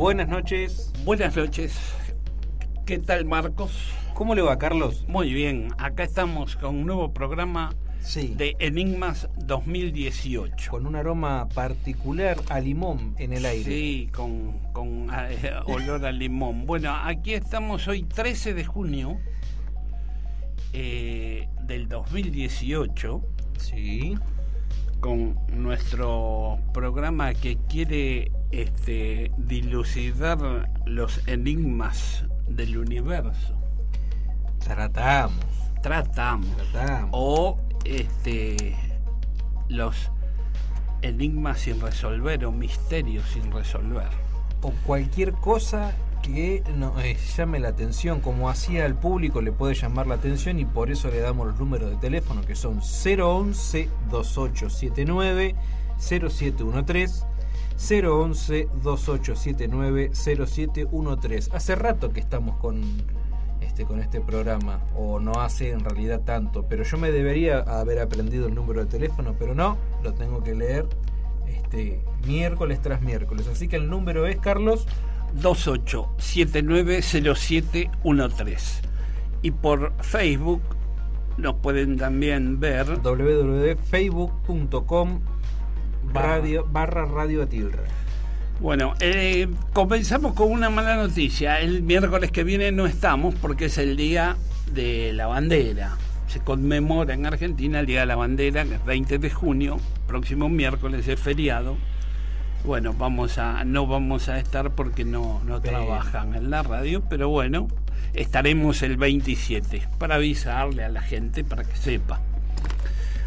Buenas noches. Buenas noches. ¿Qué tal, Marcos? ¿Cómo le va, Carlos? Muy bien. Acá estamos con un nuevo programa de Enigmas 2018. Con un aroma particular a limón en el aire. Sí, con olor a limón. Bueno, aquí estamos hoy 13 de junio del 2018. Sí. Con nuestro programa que quiere dilucidar los enigmas del universo. Tratamos. O los enigmas sin resolver o misterios sin resolver. O cualquier cosa que nos llame la atención, como hacía al público le puede llamar la atención, y por eso le damos los números de teléfono, que son 011-2879-0713, 011-2879-0713. Hace rato que estamos con este programa, o no hace en realidad tanto, pero yo me debería haber aprendido el número de teléfono, pero no, lo tengo que leer miércoles tras miércoles. Así que el número es, Carlos, 28790713. Y por Facebook nos pueden también ver www.facebook.com/Radio Atilra. Bueno, comenzamos con una mala noticia. El miércoles que viene no estamos porque es el Día de la Bandera. Se conmemora en Argentina el Día de la Bandera, que es 20 de junio. Próximo miércoles es feriado. Bueno, no vamos a estar porque no trabajan en la radio, pero bueno, estaremos el 27 para avisarle a la gente para que sepa.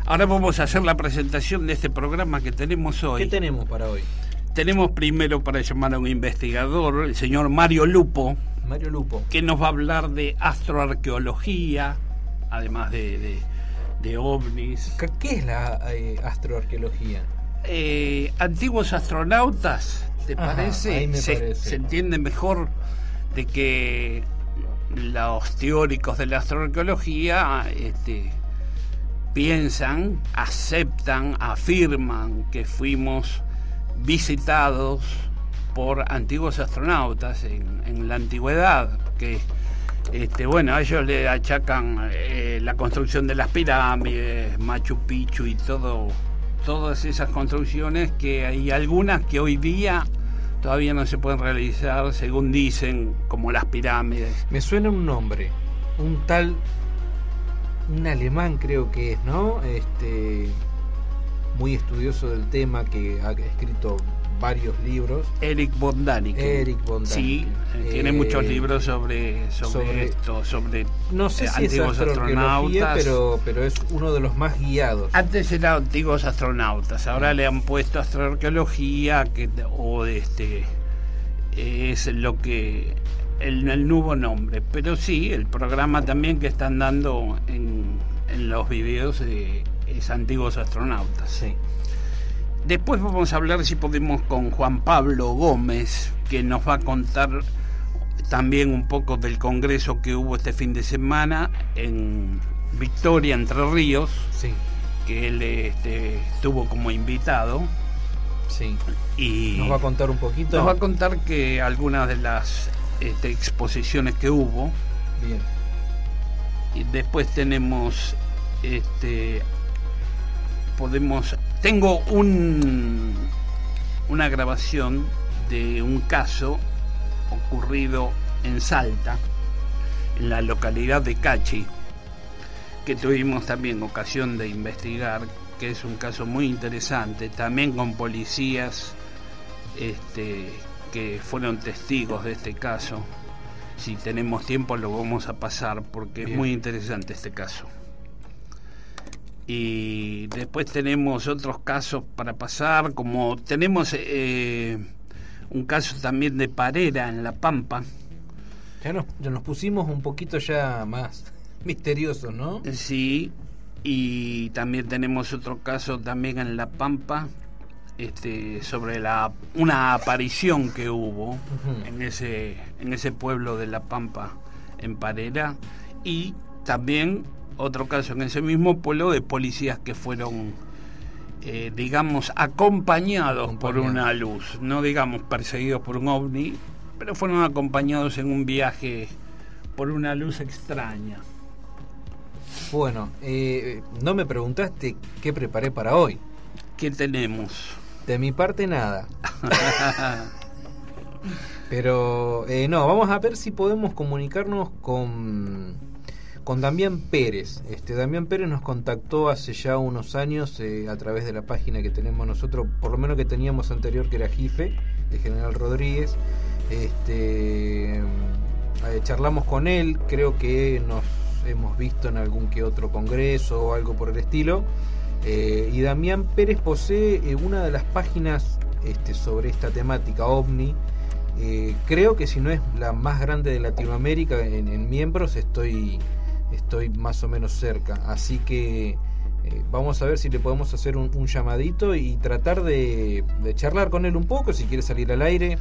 Ahora vamos a hacer la presentación de este programa que tenemos hoy. ¿Qué tenemos para hoy? Tenemos primero para llamar a un investigador, el señor Mario Lupo, que nos va a hablar de astroarqueología, además de ovnis. ¿Qué es la astroarqueología? Antiguos astronautas, ¿te parece? Ahí me parece. Se entiende mejor de que los teóricos de la astroarqueología piensan, aceptan, afirman que fuimos visitados por antiguos astronautas en la antigüedad, que a ellos le achacan la construcción de las pirámides, Machu Picchu y todas esas construcciones, que hay algunas que hoy día todavía no se pueden realizar, según dicen, como las pirámides. Me suena un nombre, un alemán creo que es, ¿no? Muy estudioso del tema, que ha escrito varios libros. Erich von Däniken. Sí, tiene muchos libros sobre esto, sobre no sé si antiguos es astronautas, pero es uno de los más guiados. Antes eran antiguos astronautas, ahora le han puesto astroarqueología, es lo que el nuevo nombre. Pero sí, el programa también que están dando en los videos es antiguos astronautas. Sí. Después vamos a hablar, si podemos, con Juan Pablo Gómez, que nos va a contar también un poco del congreso que hubo este fin de semana en Victoria, Entre Ríos. Sí. Que él estuvo como invitado. Sí. Y nos va a contar un poquito. Nos va a contar que algunas de las exposiciones que hubo. Bien. Y después tenemos tengo una grabación de un caso ocurrido en Salta, en la localidad de Cachi, que tuvimos también ocasión de investigar, que es un caso muy interesante, también con policías que fueron testigos de este caso. Si tenemos tiempo lo vamos a pasar porque es muy interesante este caso. Y después tenemos otros casos para pasar, como tenemos un caso también de Parera en La Pampa. Ya nos pusimos un poquito ya más misteriosos, ¿no? Sí, y también tenemos otro caso también en La Pampa, sobre una aparición que hubo en ese pueblo de La Pampa, en Parera, y también otro caso en ese mismo pueblo de policías que fueron digamos, acompañados por una luz, no digamos perseguidos por un ovni, pero fueron acompañados en un viaje por una luz extraña. Bueno, no me preguntaste qué preparé para hoy. ¿Qué tenemos? De mi parte nada. Pero no, vamos a ver si podemos comunicarnos con Damián Pérez. Damián Pérez nos contactó hace ya unos años a través de la página que tenemos nosotros, por lo menos que teníamos anterior, que era JIFE, de General Rodríguez. Charlamos con él, creo que nos hemos visto en algún que otro congreso o algo por el estilo. Y Damián Pérez posee una de las páginas sobre esta temática OVNI. Creo que si no es la más grande de Latinoamérica en miembros, estoy más o menos cerca. Así que vamos a ver si le podemos hacer un llamadito y tratar de charlar con él un poco, si quiere salir al aire.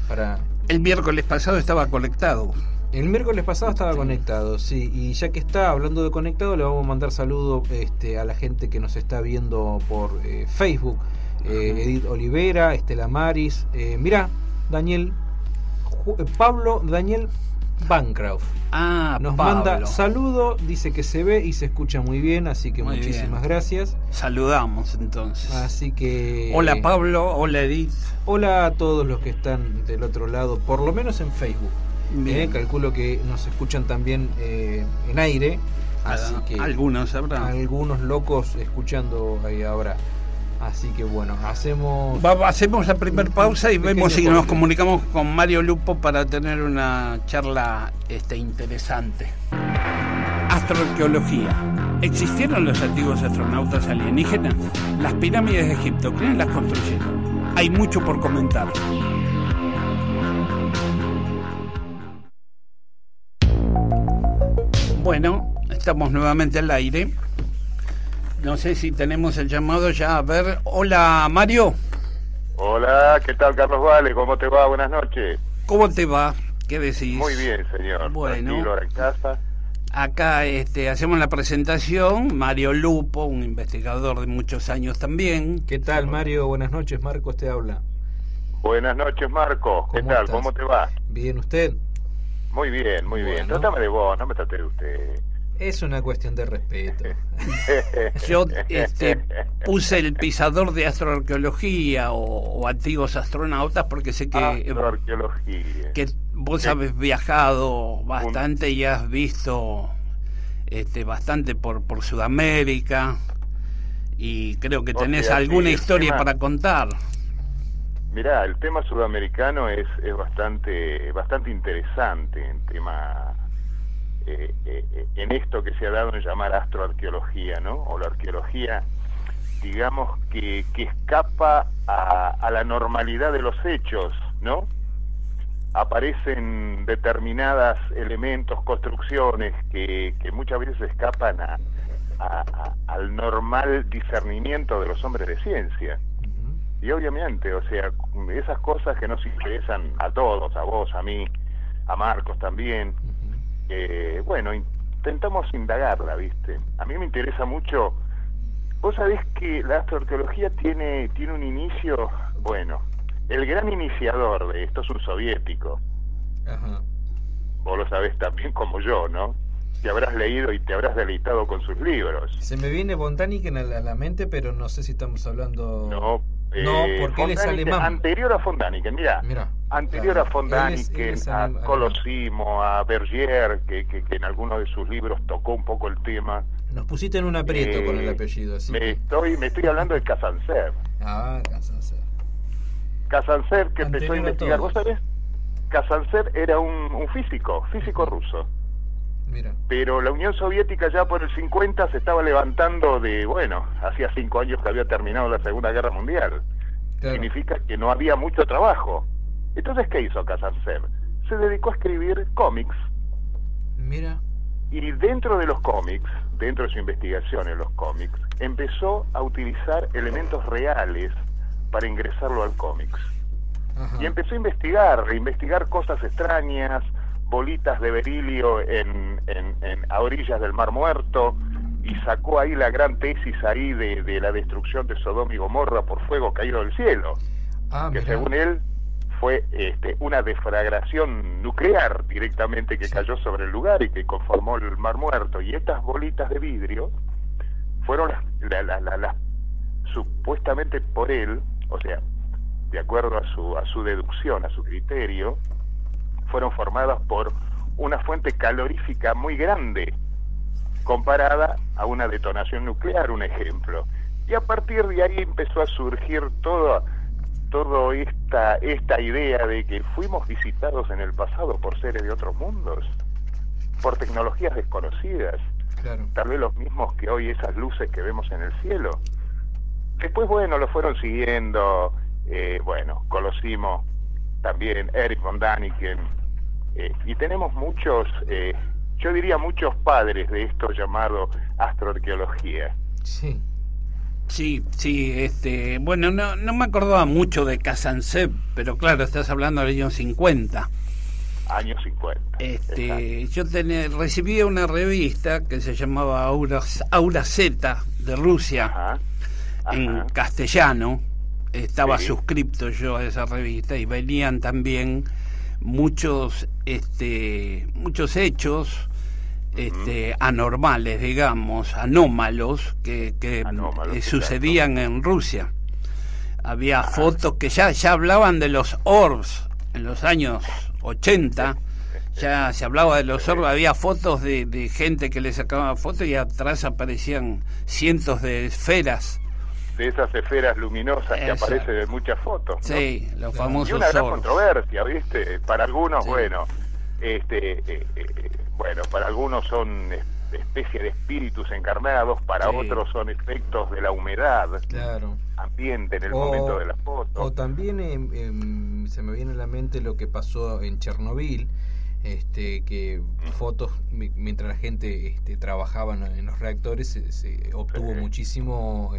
El miércoles pasado estaba conectado. El miércoles pasado estaba conectado, sí, y ya que está hablando de conectado, le vamos a mandar saludos a la gente que nos está viendo por Facebook. Edith Olivera, Estela Maris, mirá, Pablo Daniel Bancroft nos manda saludo, dice que se ve y se escucha muy bien, así que muy muchísimas gracias. Saludamos entonces. Así que hola Pablo, hola Edith. Hola a todos los que están del otro lado, por lo menos en Facebook. Calculo que nos escuchan también en aire, así que algunos habrá. Algunos locos escuchando ahí ahora. Así que bueno, hacemos la primera pausa y vemos si nos comunicamos con Mario Lupo para tener una charla interesante. Astroarqueología. ¿Existieron los antiguos astronautas alienígenas? Las pirámides de Egipto, ¿quiénes las construyeron? Hay mucho por comentar. Bueno, estamos nuevamente al aire. No sé si tenemos el llamado ya. A ver, hola Mario. Hola, ¿qué tal Carlos Vale? ¿Cómo te va? Buenas noches. ¿Cómo te va? ¿Qué decís? Muy bien, señor. Bueno, tranquilo ahora en casa. Acá hacemos la presentación. Mario Lupo, un investigador de muchos años también. ¿Qué tal, Mario? Buenas noches, Marcos te habla. Buenas noches, Marcos. ¿Qué tal? ¿Estás? ¿Cómo te va? Bien, ¿usted? Muy bien, muy bien. Trátame de vos, no me trate de usted. Es una cuestión de respeto. Yo puse el pisador de astroarqueología o antiguos astronautas porque sé que astroarqueología. Que vos habés viajado bastante y has visto bastante por Sudamérica y creo que tenés alguna historia para contar. Mirá, el tema sudamericano es bastante interesante en tema en esto que se ha dado en llamar astroarqueología, ¿no? O la arqueología, digamos, que escapa a la normalidad de los hechos, ¿no? Aparecen determinadas elementos, construcciones que muchas veces escapan al normal discernimiento de los hombres de ciencia. Y obviamente, o sea, esas cosas que nos interesan a todos, a vos, a mí, a Marcos también, bueno, intentamos indagarla, ¿viste? A mí me interesa mucho. Vos sabés que la astroarqueología tiene un inicio, bueno, el gran iniciador de esto es un soviético. Ajá. Vos lo sabés también como yo, ¿no? Te habrás leído y te habrás deleitado con sus libros. Se me viene von Däniken a la mente, pero no sé si estamos hablando... No, porque él es alemán. Anterior a von Däniken, mirá. Anterior a von Däniken, a Colosimo, a Bergier, que en alguno de sus libros tocó un poco el tema. Nos pusiste en un aprieto con el apellido. Así me estoy hablando de Kazantsev. Kazantsev. Kazantsev, que empezó a investigar. ¿Vos sabés? Kazantsev era un físico ruso. Mira. Pero la Unión Soviética ya por el 50 se estaba levantando hacía 5 años que había terminado la Segunda Guerra Mundial. Claro. Significa que no había mucho trabajo. Entonces, ¿qué hizo Kazantsev? Se dedicó a escribir cómics. Mira. Y dentro de los cómics, dentro de su investigación en los cómics, empezó a utilizar elementos reales para ingresarlo al cómics. Ajá. Y empezó a investigar cosas extrañas, bolitas de berilio a orillas del Mar Muerto, y sacó ahí la gran tesis ahí de la destrucción de Sodoma y Gomorra por fuego caído del cielo, que mirá. según él fue una deflagración nuclear directamente que cayó sobre el lugar y que conformó el Mar Muerto. Y estas bolitas de vidrio fueron las supuestamente por él, o sea, de acuerdo a su deducción, a su criterio, fueron formadas por una fuente calorífica muy grande comparada a una detonación nuclear, un ejemplo. Y a partir de ahí empezó a surgir toda esta idea de que fuimos visitados en el pasado por seres de otros mundos, por tecnologías desconocidas, Claro. tal vez los mismos que hoy esas luces que vemos en el cielo. Después, bueno, lo fueron siguiendo, Colosimo, también Erich von Däniken, y tenemos muchos, yo diría muchos padres de esto llamado astroarqueología. Sí. Sí, bueno, no me acordaba mucho de Kazantsev, pero claro, estás hablando del año 50. Años 50. Yo recibí una revista que se llamaba Aura Z de Rusia, Ajá. en castellano. Estaba Sí. suscripto yo a esa revista y venían también muchos hechos anormales, digamos, anómalos que Anómalos, sucedían en Rusia. Había fotos que ya hablaban de los orbs en los años 80. Ya se hablaba de los orbs, había fotos de gente que le sacaba fotos y atrás aparecían cientos de esferas. De esas esferas luminosas que Exacto. aparecen en muchas fotos, ¿no? Sí, los Y famosos una gran orbs. controversia, ¿viste? Para algunos, Sí. Para algunos son especie de espíritus encarnados, para Sí. otros son efectos de la humedad, Claro. ambiente en el momento de la O foto. también se me viene a la mente lo que pasó en Chernobyl, que fotos mientras la gente trabajaba en los reactores se obtuvo Sí. muchísimo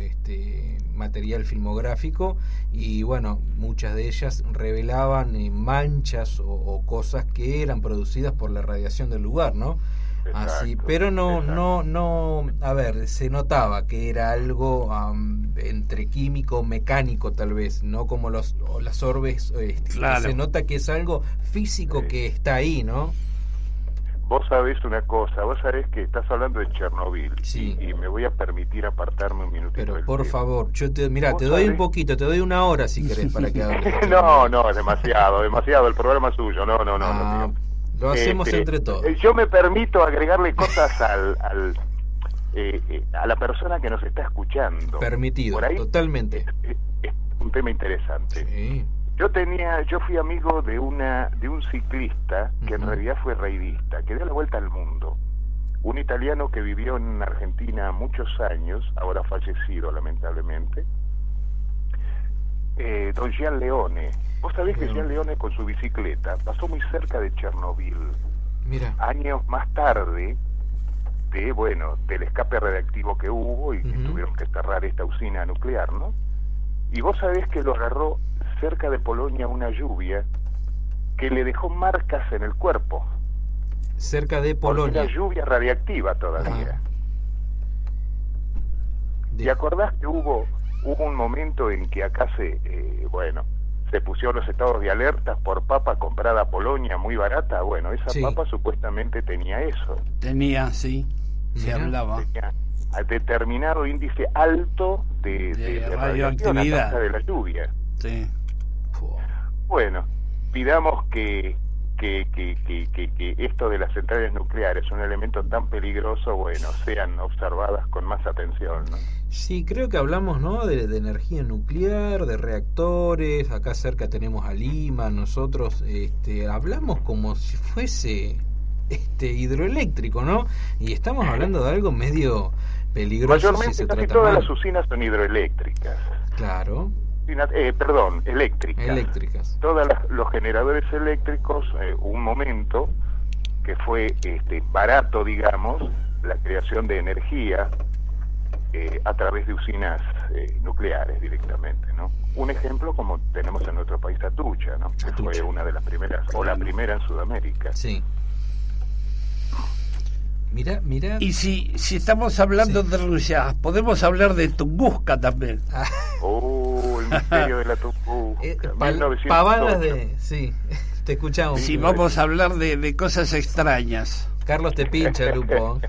material filmográfico y bueno, muchas de ellas revelaban manchas o cosas que eran producidas por la radiación del lugar, ¿no? Así, Exacto, pero exacto. no, a ver, se notaba que era algo entre químico, mecánico tal vez, no como las orbes, Claro. se nota que es algo físico Sí. que está ahí, ¿no? Vos sabés una cosa, vos sabés que estás hablando de Chernobyl, Sí. y me voy a permitir apartarme un minutito Pero del por tema. favor, mira, ¿Vos te doy un sabés? poquito, te doy una hora si querés para que hables. No, es demasiado, el programa es suyo, no Ah, mío. lo hacemos entre todos. Yo me permito agregarle cosas a la persona que nos está escuchando. Permitido, Por ahí totalmente. es un tema interesante. Sí. Yo fui amigo de un ciclista que en Ujú. realidad fue raidista, que dio la vuelta al mundo. Un italiano que vivió en Argentina muchos años, ahora fallecido lamentablemente, don Gian Leone. Vos sabés que Bueno. Gian Leone con su bicicleta pasó muy cerca de Chernobyl, Mira, años más tarde del escape radiactivo que hubo y que Ujú. tuvieron que cerrar esta usina nuclear, ¿no? Y vos sabés que lo agarró cerca de Polonia una lluvia que le dejó marcas en el cuerpo. cerca de Porque Polonia. era lluvia radiactiva todavía. Ajá. ¿Te acordás que hubo un momento en que acá se pusieron los estados de alerta por papa comprada a Polonia muy barata? Bueno, esa Sí. papa supuestamente tenía eso. Tenía, sí, se Mira. hablaba. Tenía a determinado índice alto de radiación a radioactividad. causa de la lluvia. Sí. Puh. Bueno, pidamos que esto de las centrales nucleares, un elemento tan peligroso, sean observadas con más atención, ¿no? Sí, creo que hablamos, ¿no? de energía nuclear, de reactores. Acá cerca tenemos a Lima. Nosotros hablamos como si fuese hidroeléctrico, ¿no? Y estamos hablando de algo medio peligroso si Mayormente se casi trata todas mal. las usinas son hidroeléctricas. Claro, Eléctricas. eléctricas. Todos los generadores eléctricos, un momento que fue barato, digamos, la creación de energía a través de usinas nucleares directamente, ¿no? Un ejemplo como tenemos en nuestro país Atucha, ¿no? Que fue Atucha. una de las primeras, o la primera en Sudamérica. Sí. Mirá. Y si estamos hablando de Rusia, podemos hablar de Tunguska también. El misterio de la Tunguska. Pavadas de... Sí, te escuchamos. Si vamos a hablar de cosas extrañas. Carlos te pincha, Lupo.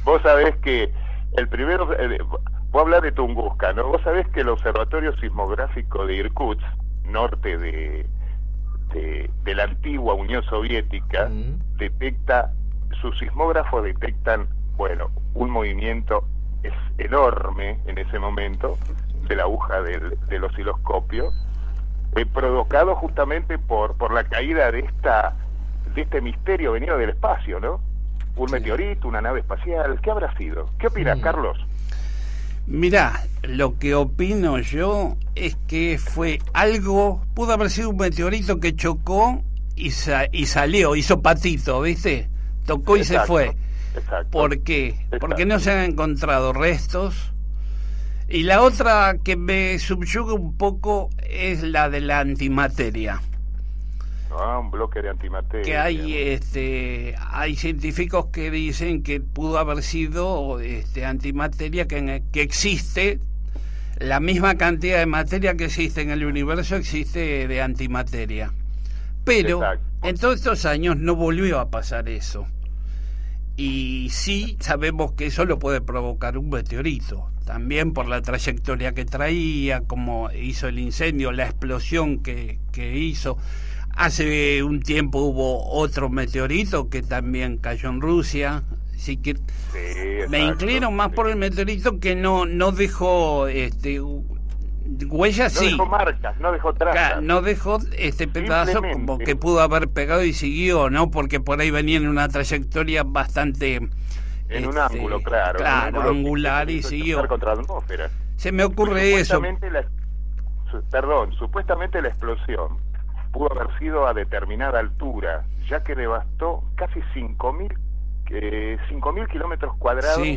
Vos sabés que el primero... vos hablás de Tunguska, ¿no? Vos sabés que el Observatorio Sismográfico de Irkutsk, norte de la antigua Unión Soviética, detecta, sus sismógrafos detectan, un movimiento enorme en ese momento de la aguja del osciloscopio, provocado justamente por la caída de este misterio venido del espacio, ¿no? Un meteorito, una nave espacial, ¿qué habrá sido? ¿Qué opinas, Carlos? Mirá, lo que opino yo es que pudo haber sido un meteorito que chocó y salió, hizo patito, ¿viste? Tocó y se fue. Exacto. ¿Por qué? Porque no se han encontrado restos. Y la otra que me subyuga un poco es la de la antimateria. Un bloque de antimateria. Que hay científicos que dicen que pudo haber sido antimateria, que existe la misma cantidad de materia que existe en el universo, existe de antimateria. Pero en todos estos años no volvió a pasar eso. Y sí sabemos que eso lo puede provocar un meteorito, también por la trayectoria que traía, como hizo el incendio, la explosión que hizo. Hace un tiempo hubo otro meteorito que también cayó en Rusia, así que me inclino más por el meteorito, que no dejó huellas, no dejó marcas, no dejó trazas, no dejó pedazo como que pudo haber pegado y siguió, ¿no? Porque por ahí venía en una trayectoria bastante en un ángulo, claro, angular, y siguió contra la atmósfera. Se me ocurre eso. Supuestamente la explosión pudo haber sido a determinada altura, ya que devastó casi 5.000 kilómetros cuadrados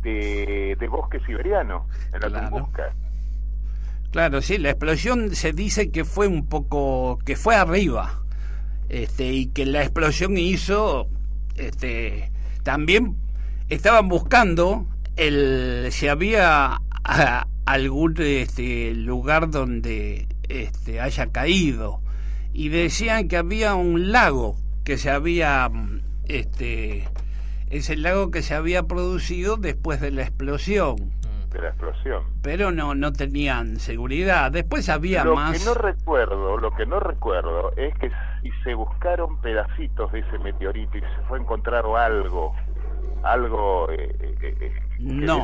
de bosque siberiano en la Tunguska. Claro, sí, la explosión se dice que fue que fue arriba, y que la explosión hizo, también estaban buscando si había algún lugar donde haya caído, y decían que había un lago que se había es el lago que se había producido después de la explosión. Pero no tenían seguridad. Después había más. Lo que no recuerdo es que si se buscaron pedacitos de ese meteorito y se fue encontrado algo que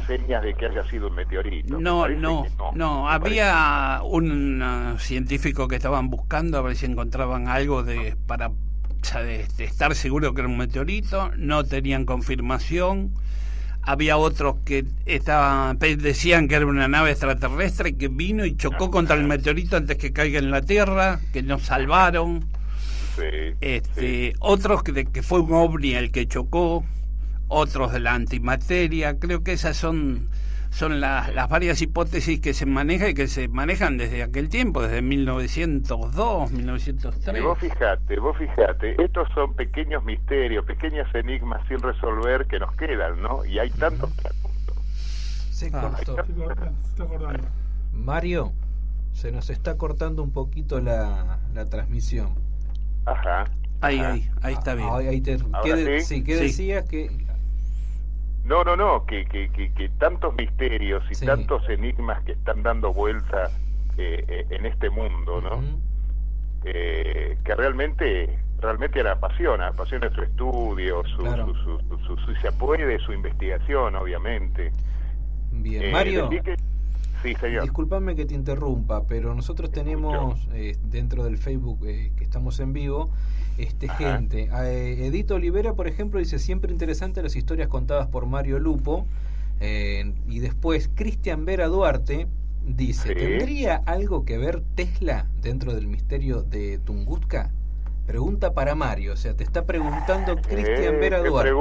señas de que haya sido un meteorito. No, había un científico que estaban buscando a ver si encontraban algo para estar seguro que era un meteorito. No tenían confirmación. Había otros que decían que era una nave extraterrestre que vino y chocó contra el meteorito antes que caiga en la Tierra, que nos salvaron. Otros que fue un ovni el que chocó, otros de la antimateria. Creo que esas son las varias hipótesis que se manejan y que se manejan desde aquel tiempo, desde 1902, 1903. Vos fijate, estos son pequeños misterios, pequeños enigmas sin resolver que nos quedan, ¿no? Y hay tantos puntos. Se cortó. Mario, se nos está cortando un poquito la transmisión. Ajá. Ahí está bien. ¿Qué decías? Que No, que tantos misterios y tantos enigmas que están dando vuelta en este mundo, ¿no? Que realmente apasiona su estudio, si se puede, su investigación, obviamente. Bien, Mario. Sí, señor. Discúlpame que te interrumpa, pero nosotros tenemos dentro del Facebook que estamos en vivo, gente. Edith Olivera, por ejemplo, dice: siempre interesante las historias contadas por Mario Lupo. Y después Cristian Vera Duarte dice: ¿tendría algo que ver Tesla dentro del misterio de Tunguska? Pregunta para Mario, o sea, te está preguntando Cristian Vera Duarte.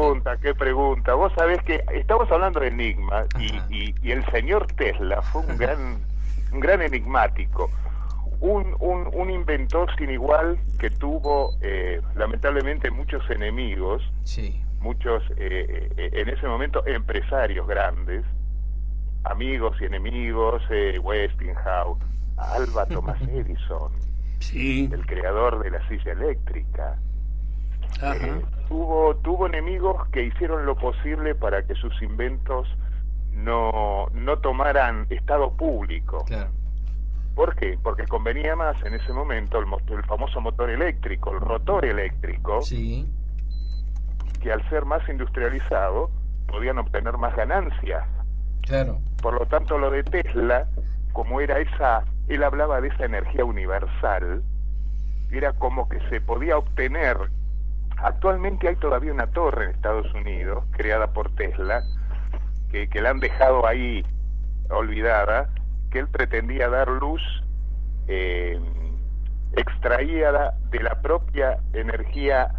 Qué pregunta. Vos sabés que estamos hablando de enigma y el señor Tesla fue un gran enigmático. un inventor sin igual que tuvo lamentablemente muchos enemigos, Sí. muchos en ese momento empresarios grandes, amigos y enemigos, Westinghouse, Alva Thomas Edison, Sí. el creador de la silla eléctrica. Ajá. Tuvo enemigos que hicieron lo posible para que sus inventos no tomaran estado público. Claro. ¿Por qué? Porque convenía más en ese momento el famoso motor eléctrico, el rotor eléctrico, Sí. que al ser más industrializado podían obtener más ganancias. Claro. Por lo tanto, lo de Tesla, como era él hablaba de esa energía universal, era como que se podía obtener. Actualmente hay todavía una torre en Estados Unidos, creada por Tesla, que la han dejado ahí olvidada, que él pretendía dar luz extraída de la propia energía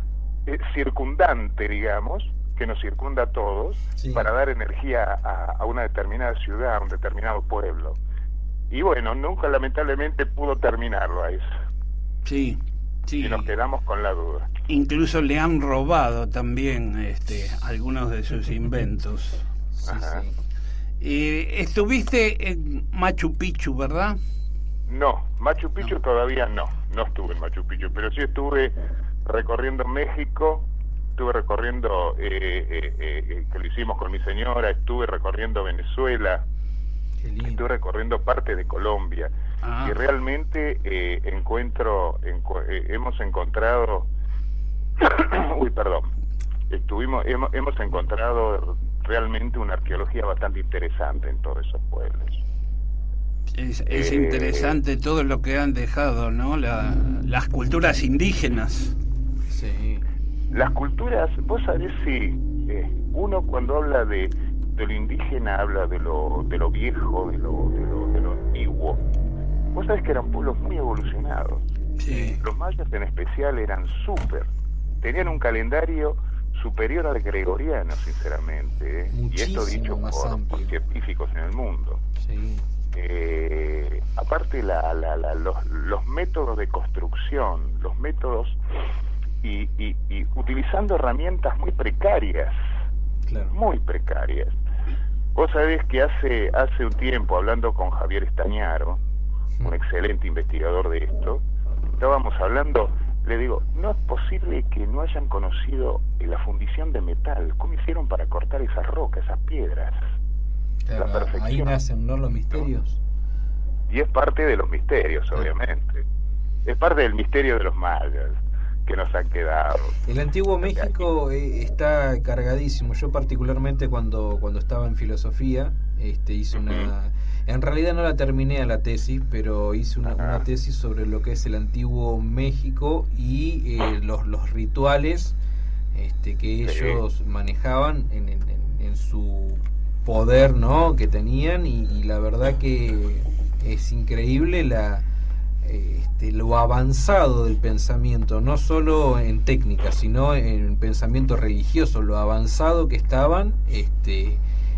circundante, digamos, que nos circunda a todos, Sí. para dar energía a una determinada ciudad, a un determinado pueblo. Y bueno, nunca lamentablemente pudo terminarlo a eso. Sí. Sí. Y nos quedamos con la duda. Incluso le han robado también algunos de sus inventos. Sí, Ajá. sí. Estuviste en Machu Picchu, ¿verdad? No, Machu Picchu todavía no estuve en Machu Picchu, pero sí estuve recorriendo México, estuve recorriendo, que lo hicimos con mi señora, estuve recorriendo Venezuela, Qué lindo. estuve recorriendo parte de Colombia, Ah. y realmente hemos encontrado, hemos encontrado realmente una arqueología bastante interesante en todos esos pueblos. Es interesante todo lo que han dejado, ¿no? Las culturas indígenas. Sí. Las culturas, vos sabés si uno cuando habla de lo indígena habla de lo viejo, de lo antiguo. Vos sabés que eran pueblos muy evolucionados. Sí. Los mayas en especial eran tenían un calendario superior al gregoriano, sinceramente, y esto Muchísimo dicho más por amplio. científicos en el mundo. Sí. Aparte los métodos de construcción, los métodos y utilizando herramientas muy precarias, Claro. muy precarias. Vos sabés que hace un tiempo, hablando con Javier Estañaro, un excelente investigador de esto, estábamos hablando, le digo, no es posible que no hayan conocido la fundición de metal. ¿Cómo hicieron para cortar esas rocas, esas piedras? Claro, La perfección. ahí nacen, ¿no?, los misterios. Y es parte de los misterios, obviamente. Es parte del misterio de los mayas que nos han quedado. El antiguo México está cargadísimo. Yo particularmente cuando estaba en filosofía, hice una... En realidad no la terminé a la tesis, pero hice una tesis sobre lo que es el antiguo México y los rituales que ellos manejaban en su poder, ¿no?, que tenían, y la verdad que es increíble lo avanzado del pensamiento, no solo en técnica, sino en pensamiento religioso, lo avanzado que estaban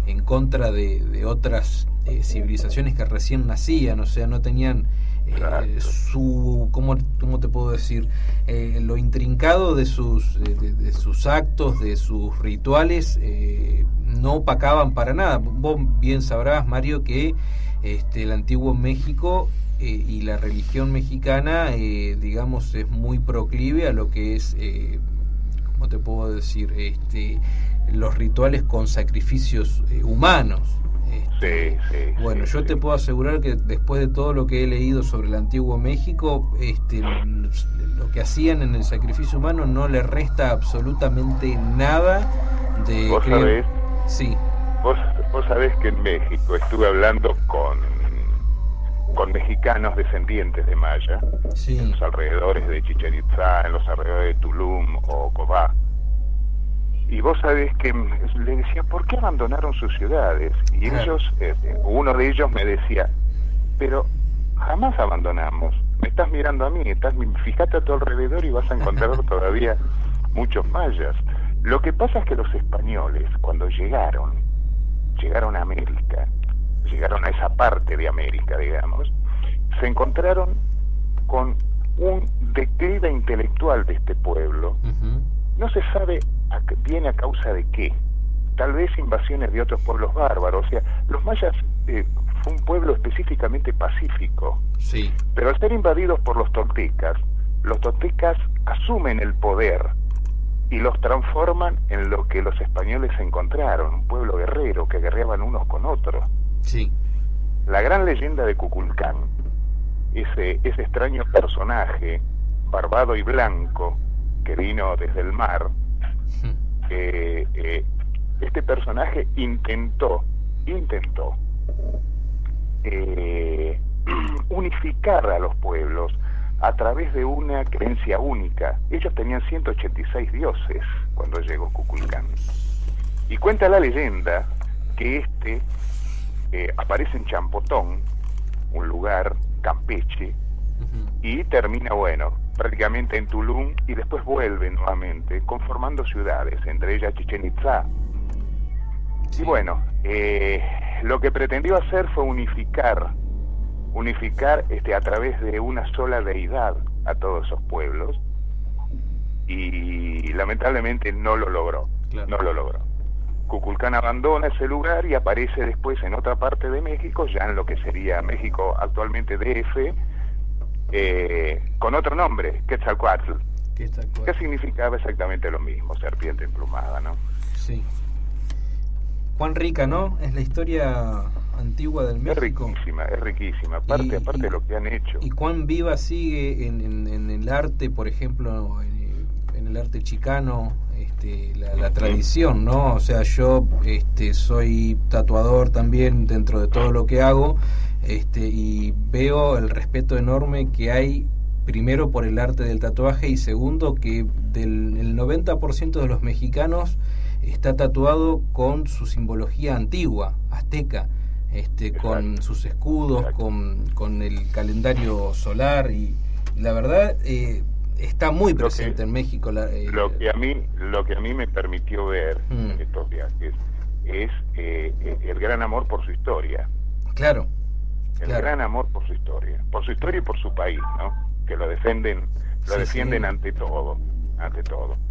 en contra de otras civilizaciones que recién nacían, o sea, no tenían ¿cómo te puedo decir? Lo intrincado de sus actos, de sus rituales, no opacaban para nada. Vos bien sabrás, Mario, que el antiguo México y la religión mexicana, digamos, es muy proclive a lo que es, ¿cómo te puedo decir? Los rituales con sacrificios humanos. Bueno, yo te puedo asegurar que después de todo lo que he leído sobre el antiguo México, lo que hacían en el sacrificio humano no le resta absolutamente nada de... ¿Vos sabés? Sí. Vos sabés que en México estuve hablando con mexicanos descendientes de maya, Sí. en los alrededores de Chichén Itzá, en los alrededores de Tulum o Cobá. Y vos sabés que le decía, ¿por qué abandonaron sus ciudades? Y ellos, uno de ellos me decía, pero jamás abandonamos. Me estás mirando a mí, fíjate a tu alrededor y vas a encontrar todavía muchos mayas. Lo que pasa es que los españoles, cuando llegaron a América, llegaron a esa parte de América, digamos, se encontraron con un declive intelectual de este pueblo. No se sabe bien a causa de qué. Tal vez invasiones de otros pueblos bárbaros. O sea, los mayas fue un pueblo específicamente pacífico. Sí. Pero al ser invadidos por los toltecas asumen el poder y los transforman en lo que los españoles encontraron, un pueblo guerrero que guerreaban unos con otros. Sí. La gran leyenda de Kukulcán, ese extraño personaje barbado y blanco que vino desde el mar, este personaje intentó unificar a los pueblos a través de una creencia única. Ellos tenían 186 dioses cuando llegó Kukulcán. Y cuenta la leyenda que aparece en Champotón, un lugar Campeche, y termina, prácticamente en Tulum, y después vuelve nuevamente, conformando ciudades, entre ellas Chichén Itzá. Sí. Y lo que pretendió hacer fue unificar a través de una sola deidad a todos esos pueblos, y lamentablemente no lo logró. Kukulcán abandona ese lugar y aparece después en otra parte de México, ya en lo que sería México actualmente DF, con otro nombre, Quetzalcóatl, que significaba exactamente lo mismo, serpiente emplumada, ¿no? Sí. Cuán rica, ¿no? Es la historia antigua del México. Es riquísima. Aparte de lo que han hecho. Y cuán viva sigue en el arte, por ejemplo, en el arte chicano, la tradición, ¿no? O sea, yo soy tatuador también dentro de todo lo que hago, y veo el respeto enorme que hay, primero por el arte del tatuaje, y segundo que el 90% de los mexicanos está tatuado con su simbología antigua, azteca, con sus escudos, con el calendario solar, y la verdad está muy presente en México. Lo que a mí me permitió ver en estos viajes es el gran amor por su historia. Claro. Gran amor por su historia y por su país, ¿no? Que lo defienden ante todo.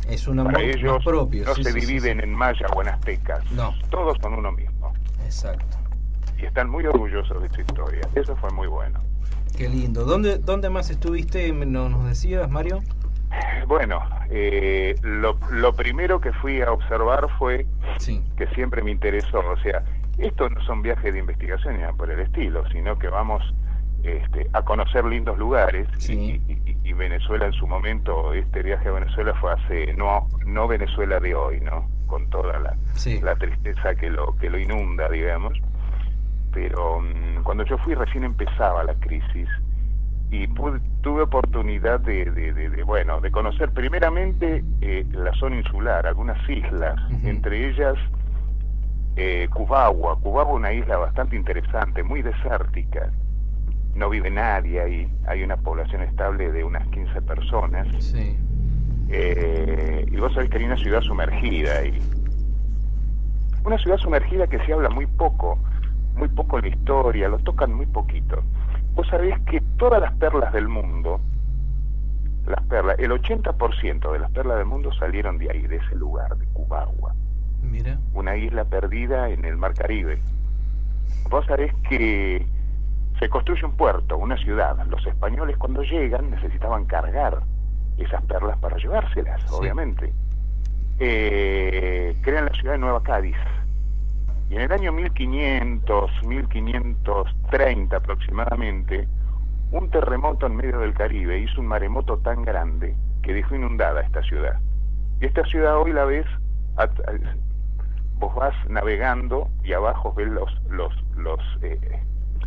Es un amor para ellos propio. No se dividen en maya o en aztecas. No. Todos son uno mismo. Exacto. Y están muy orgullosos de su historia. Eso fue muy bueno. Qué lindo. ¿Dónde más estuviste? ¿Nos decías, Mario? Bueno, lo primero que fui a observar fue que siempre me interesó. O sea, estos no son viajes de investigación ni nada por el estilo, sino que vamos a conocer lindos lugares. Sí. Y Venezuela en su momento, este viaje a Venezuela fue hace no Venezuela de hoy, ¿no? Con toda la tristeza que lo inunda, digamos. Pero cuando yo fui recién empezaba la crisis y tuve oportunidad de conocer primeramente la zona insular, algunas islas, entre ellas Cubagua, una isla bastante interesante, muy desértica, no vive nadie ahí, hay una población estable de unas 15 personas, y vos sabés que hay una ciudad sumergida ahí, una ciudad sumergida que se habla muy poco en la historia, lo tocan muy poquito. Vos sabés que todas las perlas del mundo, el 80% de las perlas del mundo salieron de ahí, de ese lugar, de Cubagua. Mira. Una isla perdida en el Mar Caribe. Vos sabés que se construye un puerto, una ciudad. Los españoles cuando llegan necesitaban cargar esas perlas para llevárselas, obviamente. Crean la ciudad de Nueva Cádiz. Y en el año 1530 aproximadamente, un terremoto en medio del Caribe hizo un maremoto tan grande que dejó inundada esta ciudad. Y esta ciudad hoy la ves, vos vas navegando y abajo ves los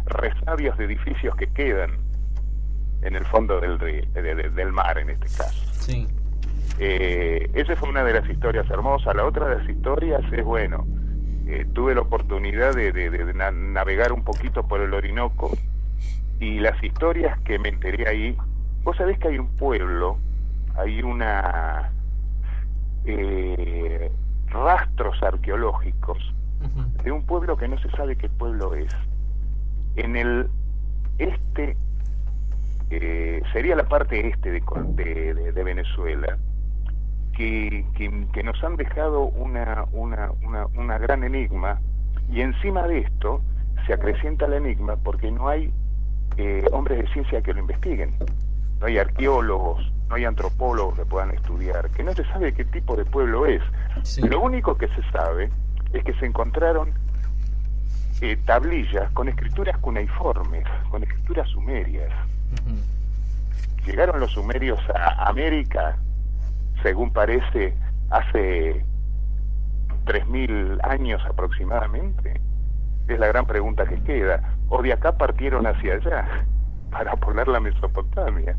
resabios de edificios que quedan en el fondo del mar, en este caso. Sí. Esa fue una de las historias hermosas. La otra de las historias es, tuve la oportunidad de navegar un poquito por el Orinoco, y las historias que me enteré ahí, vos sabés que hay un pueblo, hay rastros arqueológicos de un pueblo que no se sabe qué pueblo es, en el este sería la parte este de Venezuela, que nos han dejado una gran enigma, y encima de esto se acrecienta el enigma porque no hay hombres de ciencia que lo investiguen, no hay arqueólogos, no hay antropólogos que puedan estudiar, que no se sabe qué tipo de pueblo es. Sí. Lo único que se sabe es que se encontraron tablillas con escrituras cuneiformes, con escrituras sumerias. Llegaron los sumerios a América, según parece, hace 3.000 años aproximadamente. Es la gran pregunta que queda. O de acá partieron hacia allá para poblar la Mesopotamia.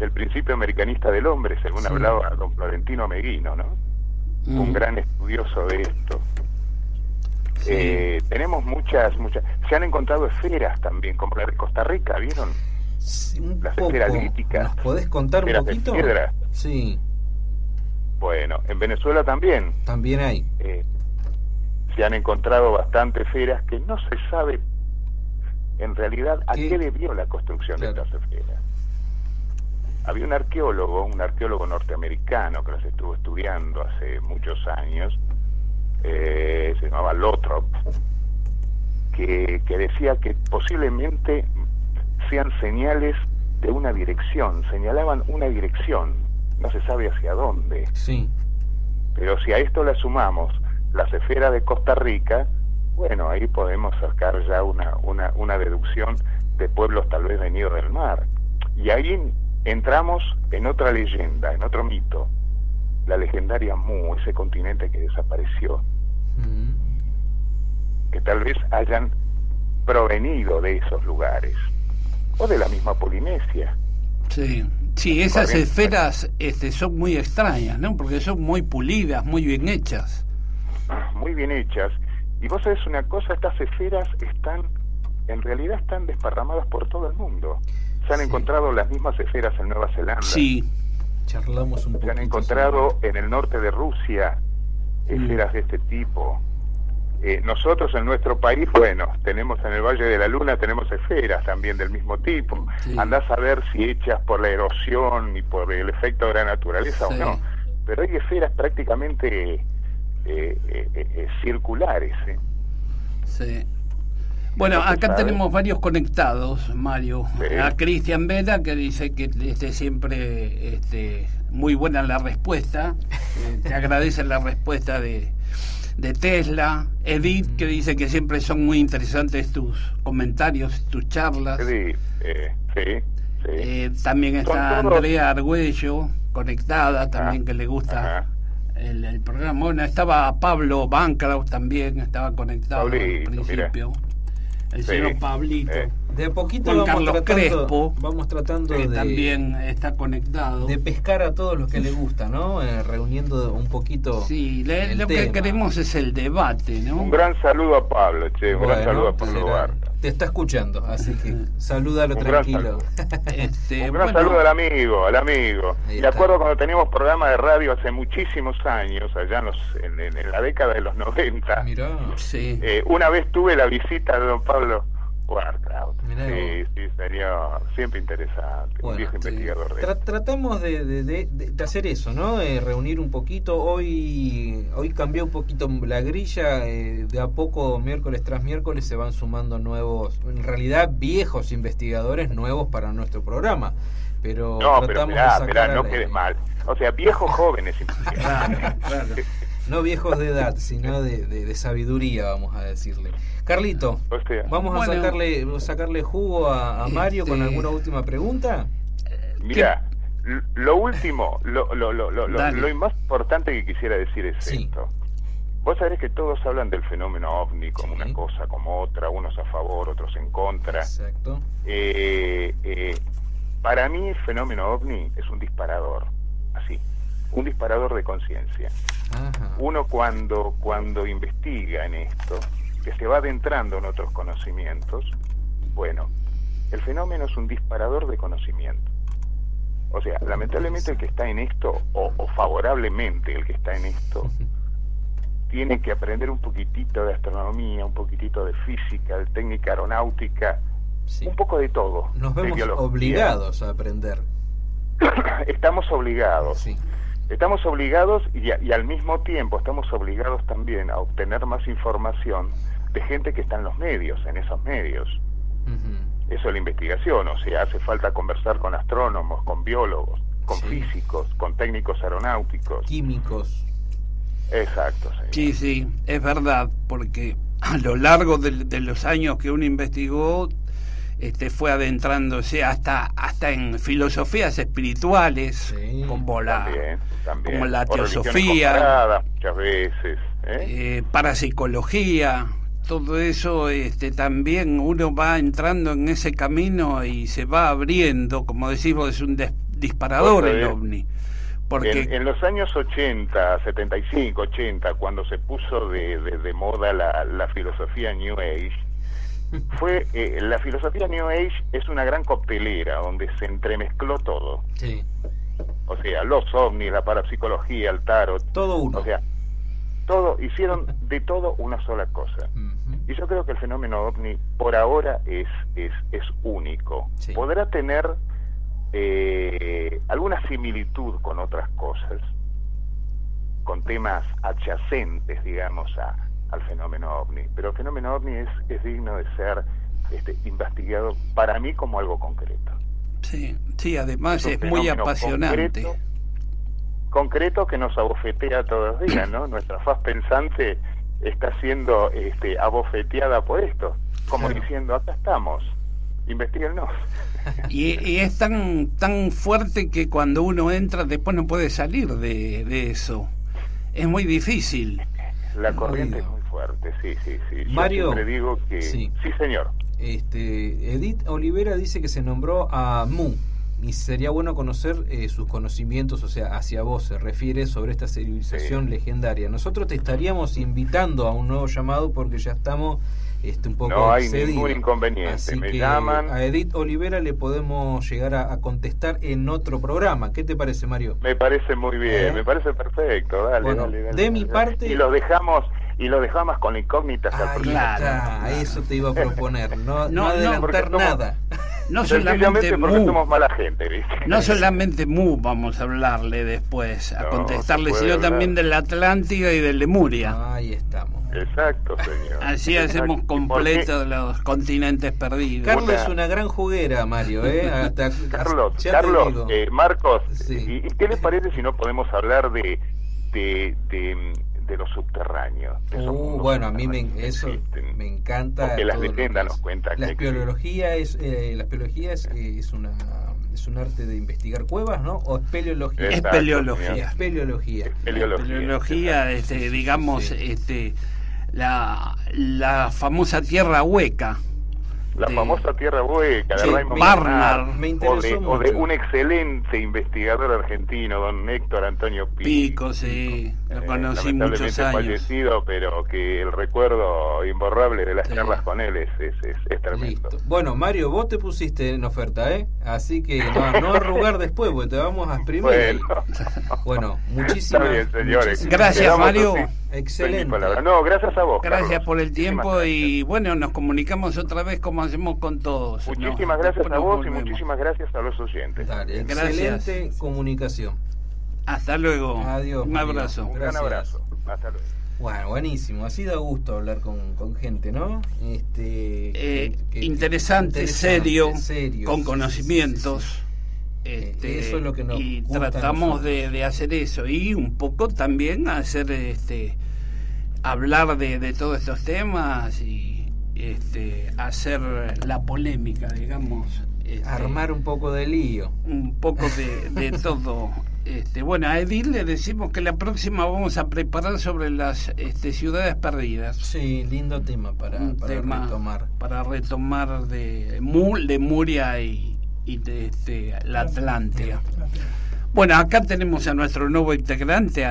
El principio americanista del hombre, según hablaba don Florentino Meguino, ¿no? Un gran estudioso de esto. Tenemos muchas. Se han encontrado esferas también, como la de Costa Rica, ¿vieron? Sí, las esferas líticas. ¿Nos podés contar un poquito? De piedra. Sí. Bueno, en Venezuela también. También hay. Se han encontrado bastantes esferas que no se sabe en realidad a qué debió la construcción de estas esferas. Había un arqueólogo norteamericano que las estuvo estudiando hace muchos años, se llamaba Lothrop, que decía que posiblemente sean señales de una dirección, señalaban una dirección, no se sabe hacia dónde. Sí. Pero si a esto le sumamos las esferas de Costa Rica, bueno, ahí podemos sacar ya una deducción de pueblos tal vez venidos del mar. Y ahí entramos en otra leyenda, en otro mito, la legendaria Mu, ese continente que desapareció, que tal vez hayan provenido de esos lugares, o de la misma Polinesia. Sí, esas esferas son muy extrañas, ¿no? Porque son muy pulidas, muy bien hechas. Muy bien hechas. Y vos sabés una cosa, estas esferas en realidad están desparramadas por todo el mundo. Se han encontrado las mismas esferas en Nueva Zelanda. Sí. Charlamos un poco. Se han encontrado en el norte de Rusia esferas de este tipo. Nosotros en nuestro país, bueno, tenemos en el Valle de la Luna, tenemos esferas también del mismo tipo. Andás a ver si hechas por la erosión y por el efecto de la naturaleza o no. Pero hay esferas prácticamente circulares. Sí. Bueno, acá tenemos varios conectados, Mario. A Cristian Vela, que dice que siempre muy buena la respuesta. Te agradece la respuesta de Tesla. Edith, que dice que siempre son muy interesantes tus comentarios, tus charlas. También está Andrea Argüello, conectada, también que le gusta el programa. Bueno, estaba Pablo Bancroft también, estaba conectado al principio. Mira. El señor Pablito. De a poquito Juan Carlos Crespo, vamos tratando que también está conectado. De pescar a todos los que le gusta, ¿no? Reuniendo un poquito. Sí, lo que queremos es el debate, ¿no? Un gran saludo a Pablo, un gran saludo a Pablo Barta. Te está escuchando, así que salúdalo tranquilo. Un gran saludo al amigo. Me acuerdo cuando teníamos programa de radio hace muchísimos años, allá en la década de los 90. Mirá. Una vez tuve la visita de don Pablo Warcraft. Sí, sería siempre interesante. Un viejo investigador de tratamos de hacer eso, ¿no? Reunir un poquito. Hoy cambió un poquito la grilla. De a poco, miércoles tras miércoles, se van sumando nuevos, en realidad viejos investigadores nuevos para nuestro programa. Pero mirá, no quedes mal. O sea, viejos jóvenes investigadores. Claro. No viejos de edad, sino de sabiduría, vamos a decirle. Carlito, vamos a sacarle jugo a Mario con alguna última pregunta. Mira, lo último, lo más importante que quisiera decir es esto. Vos sabés que todos hablan del fenómeno ovni como una cosa, como otra, unos a favor, otros en contra. Exacto. Para mí el fenómeno ovni es un disparador, así, un disparador de conciencia. Uno cuando investiga en esto, que se va adentrando en otros conocimientos, bueno, el fenómeno es un disparador de conocimiento. O sea, lamentablemente el que está en esto, o favorablemente el que está en esto, tiene que aprender un poquitito de astronomía, un poquitito de física, de técnica aeronáutica, un poco de todo. Nos vemos obligados a aprender. Estamos obligados. Sí. Estamos obligados y al mismo tiempo estamos obligados también a obtener más información de gente que está en los medios, en esos medios. Eso es la investigación, o sea, hace falta conversar con astrónomos, con biólogos, con físicos, con técnicos aeronáuticos. Químicos. Exacto, señor. Sí, es verdad, porque a lo largo de los años que uno investigó, fue adentrándose hasta en filosofías espirituales, como la teosofía, muchas veces, parapsicología, todo eso, también uno va entrando en ese camino y se va abriendo, como decimos, es un disparador el OVNI. Porque en los años 80, 75, 80, cuando se puso de moda la filosofía New Age, la filosofía New Age es una gran coctelera donde se entremezcló todo. Sí. O sea, los ovnis, la parapsicología, el tarot. Todo uno. O sea, hicieron de todo una sola cosa. Y yo creo que el fenómeno ovni por ahora es único. Sí. Podrá tener alguna similitud con otras cosas, con temas adyacentes, digamos, al fenómeno ovni, pero el fenómeno ovni es digno de ser investigado para mí como algo concreto. Sí, además es muy apasionante. Concreto que nos abofetea todos los días, ¿no? Nuestra faz pensante está siendo abofeteada por esto, como diciendo, acá estamos, investíguennos. Y es tan fuerte que cuando uno entra después no puede salir de eso. Es muy difícil. La corriente es muy fuerte, sí. Mario, yo siempre digo que... Sí, señor. Edith Olivera dice que se nombró a Mu, y sería bueno conocer sus conocimientos, o sea, hacia vos se refiere sobre esta civilización legendaria. Nosotros te estaríamos invitando a un nuevo llamado porque ya estamos un poco no hay excedidos. Ningún inconveniente. Así me que llaman. A Edith Olivera le podemos llegar a contestar en otro programa. ¿Qué te parece, Mario? Me parece muy bien, me parece perfecto. Dale. De mi parte... Y los dejamos con la incógnita hasta el próximo. Claro. Eso te iba a proponer, no adelantar nada. No solamente porque somos mala gente, ¿viste? No solamente Mu vamos a hablarle después, a contestarle, sino también de la Atlántida y de Lemuria. Ahí estamos. Exacto, señor. Así hacemos completo los continentes perdidos. Carlos es una gran juguera, Mario, Carlos, Marcos, ¿y qué les parece si no podemos hablar de los subterráneos? Bueno, a mí eso me encanta. Porque las leyendas nos cuentan la espeleología es un arte de investigar cuevas, ¿no? ¿O espeleología? Espeleología, digamos, la famosa tierra hueca. La famosa tierra hueca de Raymond Barnard, o de un excelente investigador argentino, don Héctor Antonio Pico, lo conocí muchos años. Fallecido, pero que el recuerdo imborrable de las charlas con él es tremendo. Listo. Bueno, Mario, vos te pusiste en oferta, así que no arrugar después, porque te vamos a exprimir. Bueno, muchísimas señores. Gracias, Mario. Excelente. No, gracias a vos. Gracias, Carlos. por el tiempo y bueno, nos comunicamos otra vez como hacemos con todos. Muchísimas gracias a vos y muchísimas gracias a los oyentes. Dale, excelente comunicación. Hasta luego. Adiós. Un abrazo. Un gran abrazo. Hasta luego. Bueno, buenísimo. Así da gusto hablar con gente, ¿no? Interesante, serio, con conocimientos. Eso es lo que nos y gusta tratamos de hacer eso y un poco también hacer hablar de todos estos temas y hacer la polémica, digamos, armar un poco de lío, un poco de todo. Bueno, a Edith le decimos que la próxima vamos a preparar sobre las ciudades perdidas. Sí, lindo tema para retomar. Para retomar de Lemuria y de la Atlántida. Bueno, acá tenemos a nuestro nuevo integrante,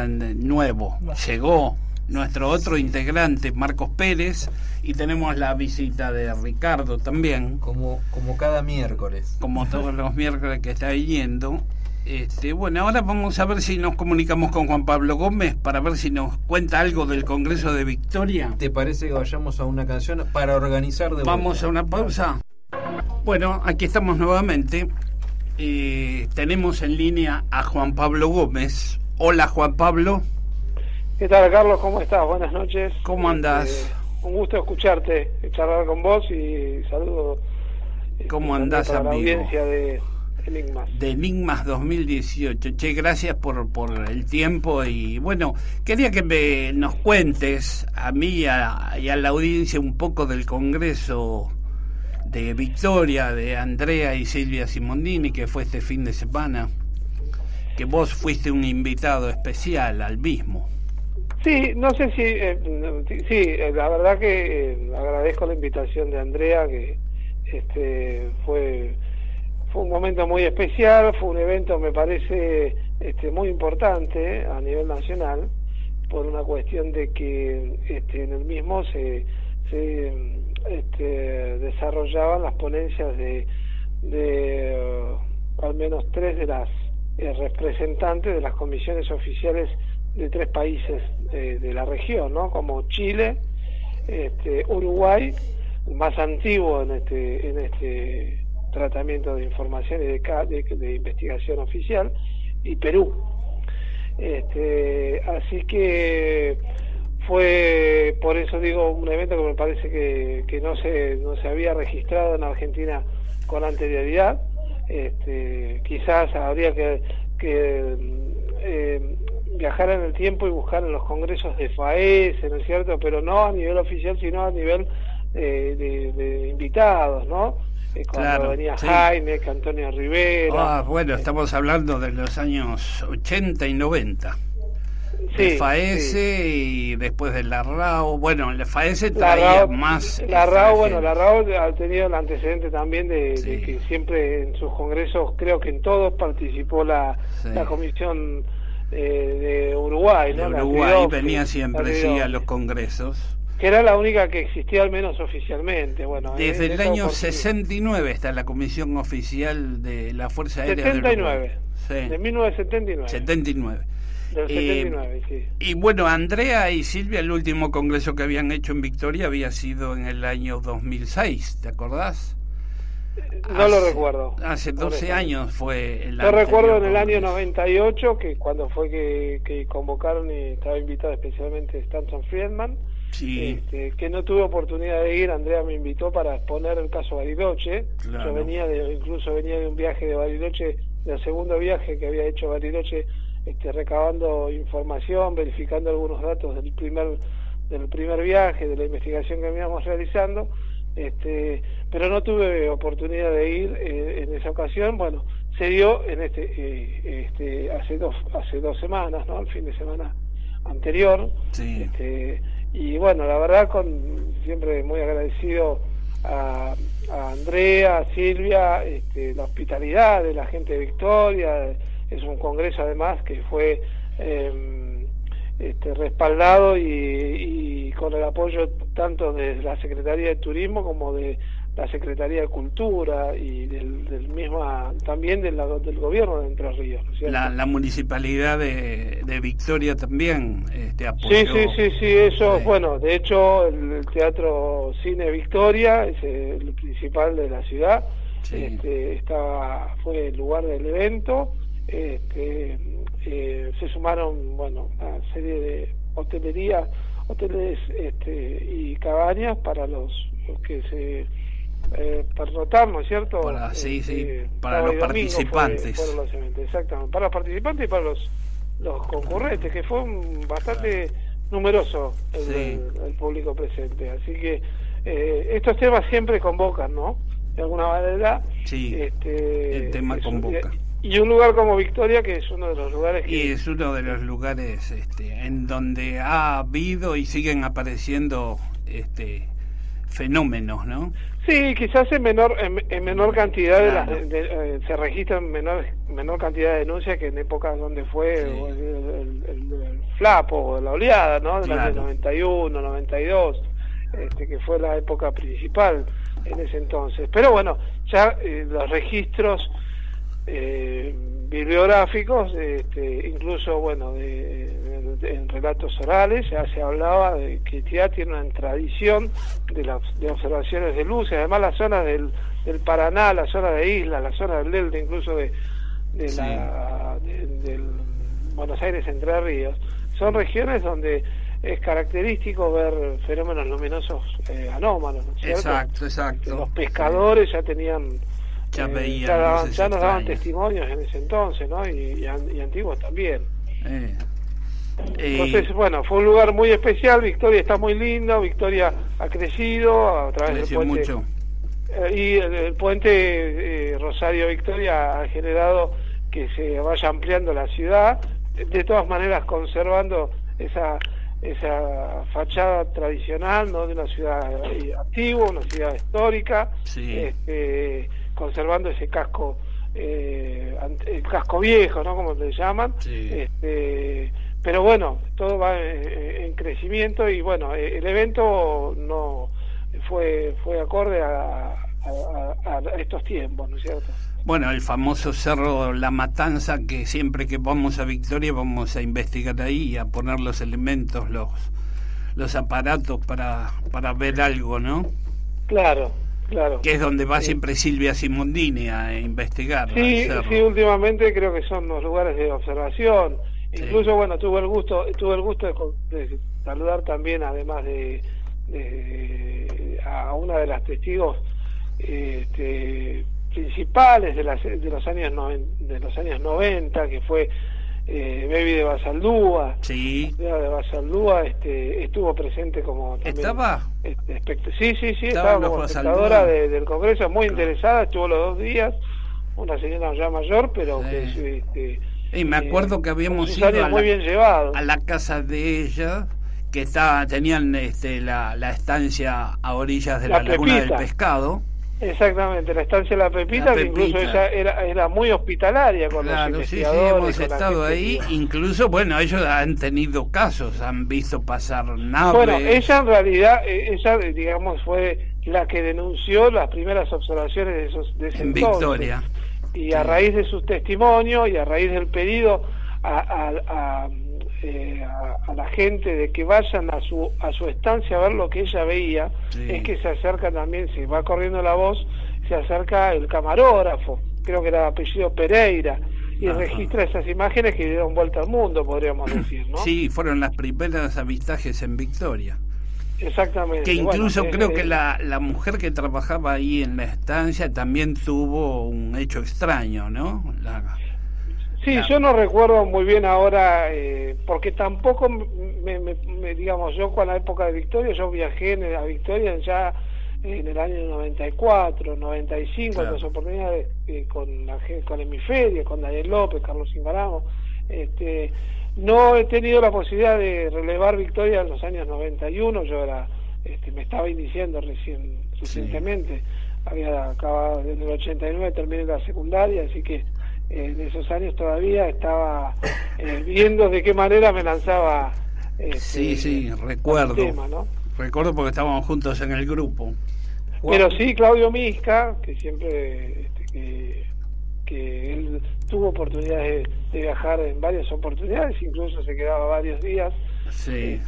llegó nuestro otro integrante, Marcos Pérez, y tenemos la visita de Ricardo también. Como cada miércoles. Como todos los miércoles que está yendo. Bueno, ahora vamos a ver si nos comunicamos con Juan Pablo Gómez para ver si nos cuenta algo del Congreso de Victoria. ¿Te parece que vayamos a una canción para organizar de vuelta? Vamos a una pausa. Bueno, aquí estamos nuevamente. Tenemos en línea a Juan Pablo Gómez. Hola, Juan Pablo. ¿Qué tal, Carlos? ¿Cómo estás? Buenas noches. ¿Cómo andás? Un gusto escucharte, charlar con vos y saludo. ¿Cómo andás, para amigo? La audiencia de Enigmas. De Enigmas 2018. Che, gracias por el tiempo y bueno, quería que nos cuentes a mí y a la audiencia un poco del Congreso de Victoria de Andrea y Silvia Simondini, que fue este fin de semana, que vos fuiste un invitado especial al mismo. Sí, no sé si... la verdad que agradezco la invitación de Andrea, que fue un momento muy especial, fue un evento, me parece, muy importante a nivel nacional, por una cuestión de que en el mismo se desarrollaban las ponencias de al menos 3 de las representantes de las comisiones oficiales de 3 países de la región, ¿no? Como Chile, Uruguay, el más antiguo en este tratamiento de información y de investigación oficial, y Perú. Así que fue, por eso digo, un evento que me parece que no se había registrado en Argentina con anterioridad. Quizás habría que viajar en el tiempo y buscar en los congresos de FAES, ¿no es cierto? Pero no a nivel oficial, sino a nivel de invitados, ¿no? Cuando venía Jaime, Antonio Rivera. Bueno, estamos hablando de los años 80 y 90. De FAES y después de la RAO. Bueno, la FAES traía más... La RAO ha tenido el antecedente también de que siempre en sus congresos, creo que en todos participó la comisión de Uruguay, ¿no? De Uruguay venía siempre, a los congresos. Que era la única que existía, al menos oficialmente. Bueno, desde el año 69 está la comisión oficial de la Fuerza Aérea de Uruguay. De 1979. 79. Del 79, sí. Y bueno, Andrea y Silvia, el último congreso que habían hecho en Victoria había sido en el año 2006, ¿te acordás? No lo recuerdo. Hace 12 años fue el Yo recuerdo en el año 98, que cuando fue que convocaron y estaba invitado especialmente Stanton Friedman, que no tuve oportunidad de ir. Andrea me invitó para exponer el caso Bariloche. Yo incluso venía de un viaje de Bariloche, del segundo viaje que había hecho Bariloche, recabando información, verificando algunos datos del primer viaje, de la investigación que veníamos realizando, pero no tuve oportunidad de ir en esa ocasión. Bueno, se dio en hace dos semanas, ¿no? El fin de semana anterior. Sí. Y bueno, la verdad, siempre muy agradecido a Andrea, a Silvia, la hospitalidad de la gente de Victoria. Es un congreso además que fue respaldado y con el apoyo tanto de la Secretaría de Turismo como de la Secretaría de Cultura y también del gobierno de Entre Ríos, ¿no? La municipalidad de Victoria también apoyó. Sí, eso, bueno, de hecho el Teatro Cine Victoria es el principal de la ciudad. Fue el lugar del evento. Se sumaron, bueno, una serie de hoteles y cabañas para los que se pernotar, ¿no es cierto? Para los participantes. Fueron los eventos, exactamente, para los participantes y para los concurrentes, que fue bastante numeroso el público presente. Así que estos temas siempre convocan, ¿no? De alguna manera. Sí, el tema convoca. Y un lugar como Victoria, que es uno de los lugares y es uno de los lugares en donde ha habido y siguen apareciendo fenómenos, ¿no? Sí, quizás en menor cantidad se registran menor cantidad de denuncias que en épocas donde fue el flapo o la oleada, ¿no? De los 91, 92, que fue la época principal en ese entonces. Pero bueno, ya los registros bibliográficos, incluso, bueno, en relatos orales ya se hablaba de que ya tiene una tradición de observaciones de luces. Además, las zonas del Paraná, la zona de Isla, la zona del Delta, incluso del Buenos Aires, Entre Ríos, son regiones donde es característico ver fenómenos luminosos anómalos, ¿no es cierto? Exacto. Los pescadores ya tenían, ya nos daban testimonios en ese entonces, ¿no? Y antiguos también. Entonces, bueno, fue un lugar muy especial. Victoria está muy lindo, Victoria ha crecido a través del puente. Mucho. Y el puente Rosario Victoria ha generado que se vaya ampliando la ciudad, de todas maneras conservando esa fachada tradicional, ¿no? De una ciudad antigua, una ciudad histórica, conservando ese casco, el casco viejo, ¿no? Como le llaman. Pero bueno, todo va en crecimiento y bueno, el evento no fue acorde a estos tiempos, ¿no es cierto? Bueno, el famoso Cerro La Matanza, que siempre que vamos a Victoria vamos a investigar ahí y a poner los elementos, los aparatos para ver algo, ¿no? Claro. Que es donde va siempre Silvia Simondini a investigar. Sí, últimamente creo que son los lugares de observación. Sí. Incluso, bueno, tuve el gusto de saludar también, además a una de las testigos principales de los años 90, que fue Baby de Basaldúa. Sí. De Basaldúa estuvo presente como también, ¿estaba? Sí, estaba como espectadora del Congreso, muy interesada, estuvo los 2 días, una señora ya mayor, pero que y me acuerdo que habíamos ido a la casa de ella, que tenían la estancia a orillas de la Laguna del Pescado. Exactamente, la estancia de la Pepita, que incluso ella era muy hospitalaria con los investigadores. Sí, hemos estado ahí, incluso, bueno, ellos han tenido casos, han visto pasar naves. Bueno, ella en realidad, digamos, fue la que denunció las primeras observaciones de ese en entonces. Victoria. Y a raíz de sus testimonios y a raíz del pedido a la gente de que vayan a su estancia a ver lo que ella veía, es que se acerca también, se va corriendo la voz, se acerca el camarógrafo, creo que era de apellido Pereira, y registra esas imágenes que dieron vuelta al mundo, podríamos decir, ¿no? Sí, fueron las primeras avistajes en Victoria. Exactamente. Que incluso creo que la mujer que trabajaba ahí en la estancia también tuvo un hecho extraño, ¿no? Sí, yo no recuerdo muy bien ahora, porque tampoco digamos, yo con la época de Victoria, yo viajé a Victoria ya en el año 94, 95, en las oportunidades con Hemisferia, con Daniel López, Carlos Imbaramo. No he tenido la posibilidad de relevar Victoria en los años 91, yo me estaba iniciando recientemente, había acabado en el 89, terminé la secundaria, así que en esos años todavía estaba viendo de qué manera me lanzaba recuerdo el tema, ¿no? Recuerdo porque estábamos juntos en el grupo. Pero sí, Claudio Misca, que siempre que él tuvo oportunidades de viajar en varias oportunidades, incluso se quedaba varios días, se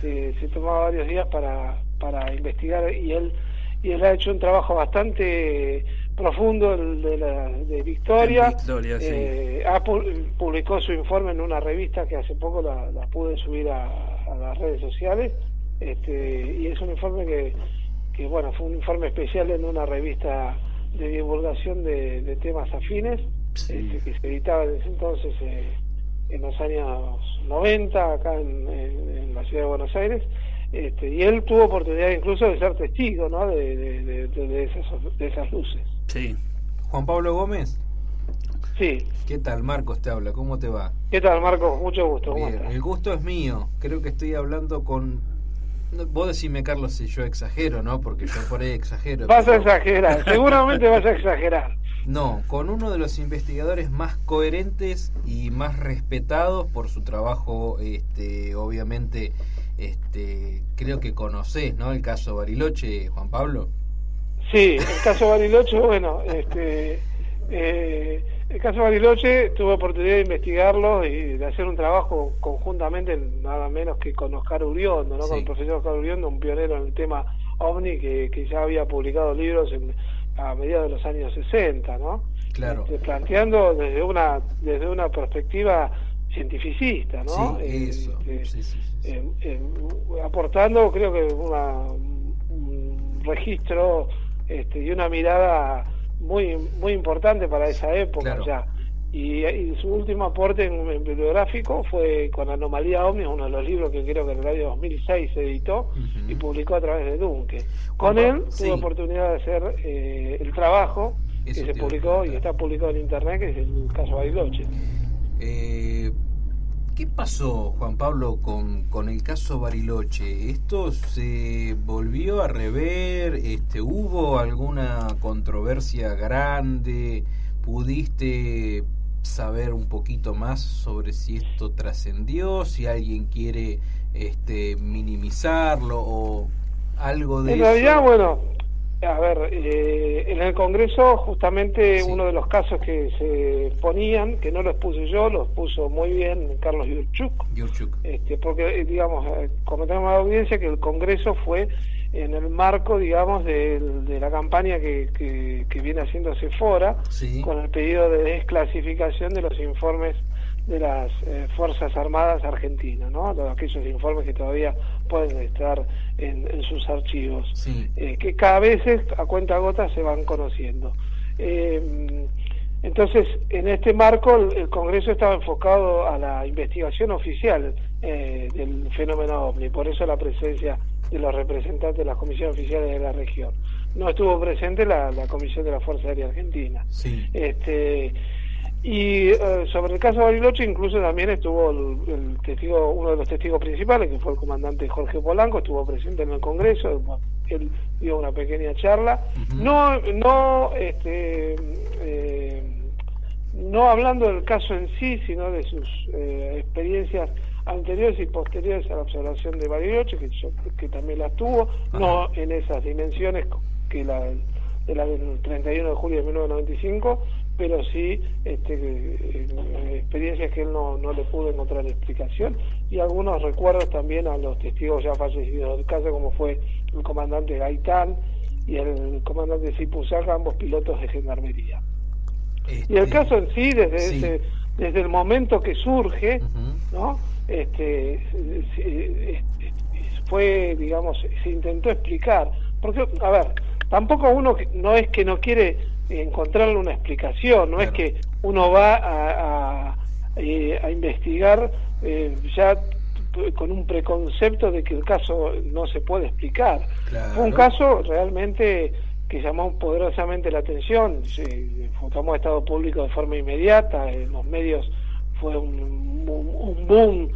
tomaba varios días para investigar, y él ha hecho un trabajo bastante profundo de Victoria. Publicó su informe en una revista que hace poco la pude subir a las redes sociales, y es un informe que bueno, fue un informe especial en una revista de divulgación de temas afines, que se editaba desde entonces en los años 90 acá en la ciudad de Buenos Aires. Y él tuvo oportunidad incluso de ser testigo, ¿no? de esas luces. Sí. Juan Pablo Gómez. Sí. ¿Qué tal? Marcos te habla, ¿cómo te va? ¿Qué tal, Marcos? Mucho gusto. ¿Cómo Bien, estás? el gusto es mío. Creo que estoy hablando con... Vos decime, Carlos, si yo exagero, ¿no? Porque yo por ahí exagero. Vas a exagerar, seguramente vas a exagerar. No, con uno de los investigadores más coherentes y más respetados por su trabajo, obviamente... creo que conocés, ¿no? El caso Bariloche, Juan Pablo. Sí, el caso Bariloche, bueno, El caso Bariloche tuve oportunidad de investigarlo y de hacer un trabajo conjuntamente, nada menos que con Oscar Uriondo, ¿no? Sí. Con el profesor Oscar Uriondo, un pionero en el tema OVNI que ya había publicado libros a mediados de los años 60, ¿no? Claro. Planteando desde una perspectiva cientificista, ¿no? Sí, eso. Aportando, creo que un registro y una mirada muy importante para esa época, claro. Ya. Y su último aporte en bibliográfico fue con Anomalía OVNI, uno de los libros que creo que en el año 2006 se editó y publicó a través de Dunque. Con él tuve oportunidad de hacer el trabajo que se publicó y está publicado en internet, que es el caso Bariloche. ¿Qué pasó, Juan Pablo, con el caso Bariloche? ¿Esto se volvió a rever? ¿Hubo alguna controversia grande? ¿Pudiste saber un poquito más sobre si esto trascendió? ¿Si alguien quiere minimizarlo o algo de eso? En realidad, bueno, a ver, en el Congreso justamente uno de los casos que se ponían, que no los puse yo, los puso muy bien Carlos Yurchuk. Porque, digamos, comentamos a la audiencia que el Congreso fue en el marco, digamos, de la campaña que viene haciendo Sephora, con el pedido de desclasificación de los informes de las Fuerzas Armadas Argentinas, ¿no? Todos aquellos informes que todavía pueden estar en sus archivos, que cada vez a cuentagotas se van conociendo. Entonces, en este marco, el Congreso estaba enfocado a la investigación oficial del fenómeno OVNI, por eso la presencia de los representantes de las comisiones oficiales de la región. No estuvo presente la Comisión de la Fuerza Aérea Argentina. Y sobre el caso Bariloche incluso también estuvo el testigo, uno de los testigos principales, que fue el comandante Jorge Polanco, estuvo presente en el Congreso. Él dio una pequeña charla, no hablando del caso en sí, sino de sus experiencias anteriores y posteriores a la observación de Bariloche, que también las tuvo, no en esas dimensiones que la del 31 de julio de 1995, pero sí experiencias que él no le pudo encontrar explicación, y algunos recuerdos también a los testigos ya fallecidos del caso, como fue el comandante Gaitán y el comandante Zipuzaga, ambos pilotos de gendarmería. Y el caso en sí, desde el momento que surge, ¿no? Fue, digamos, se intentó explicar, porque, a ver, tampoco uno no es que no quiere encontrarle una explicación, no es que uno va a investigar ya con un preconcepto de que el caso no se puede explicar. Fue un caso realmente que llamó poderosamente la atención, tomó estado público de forma inmediata, en los medios fue un boom,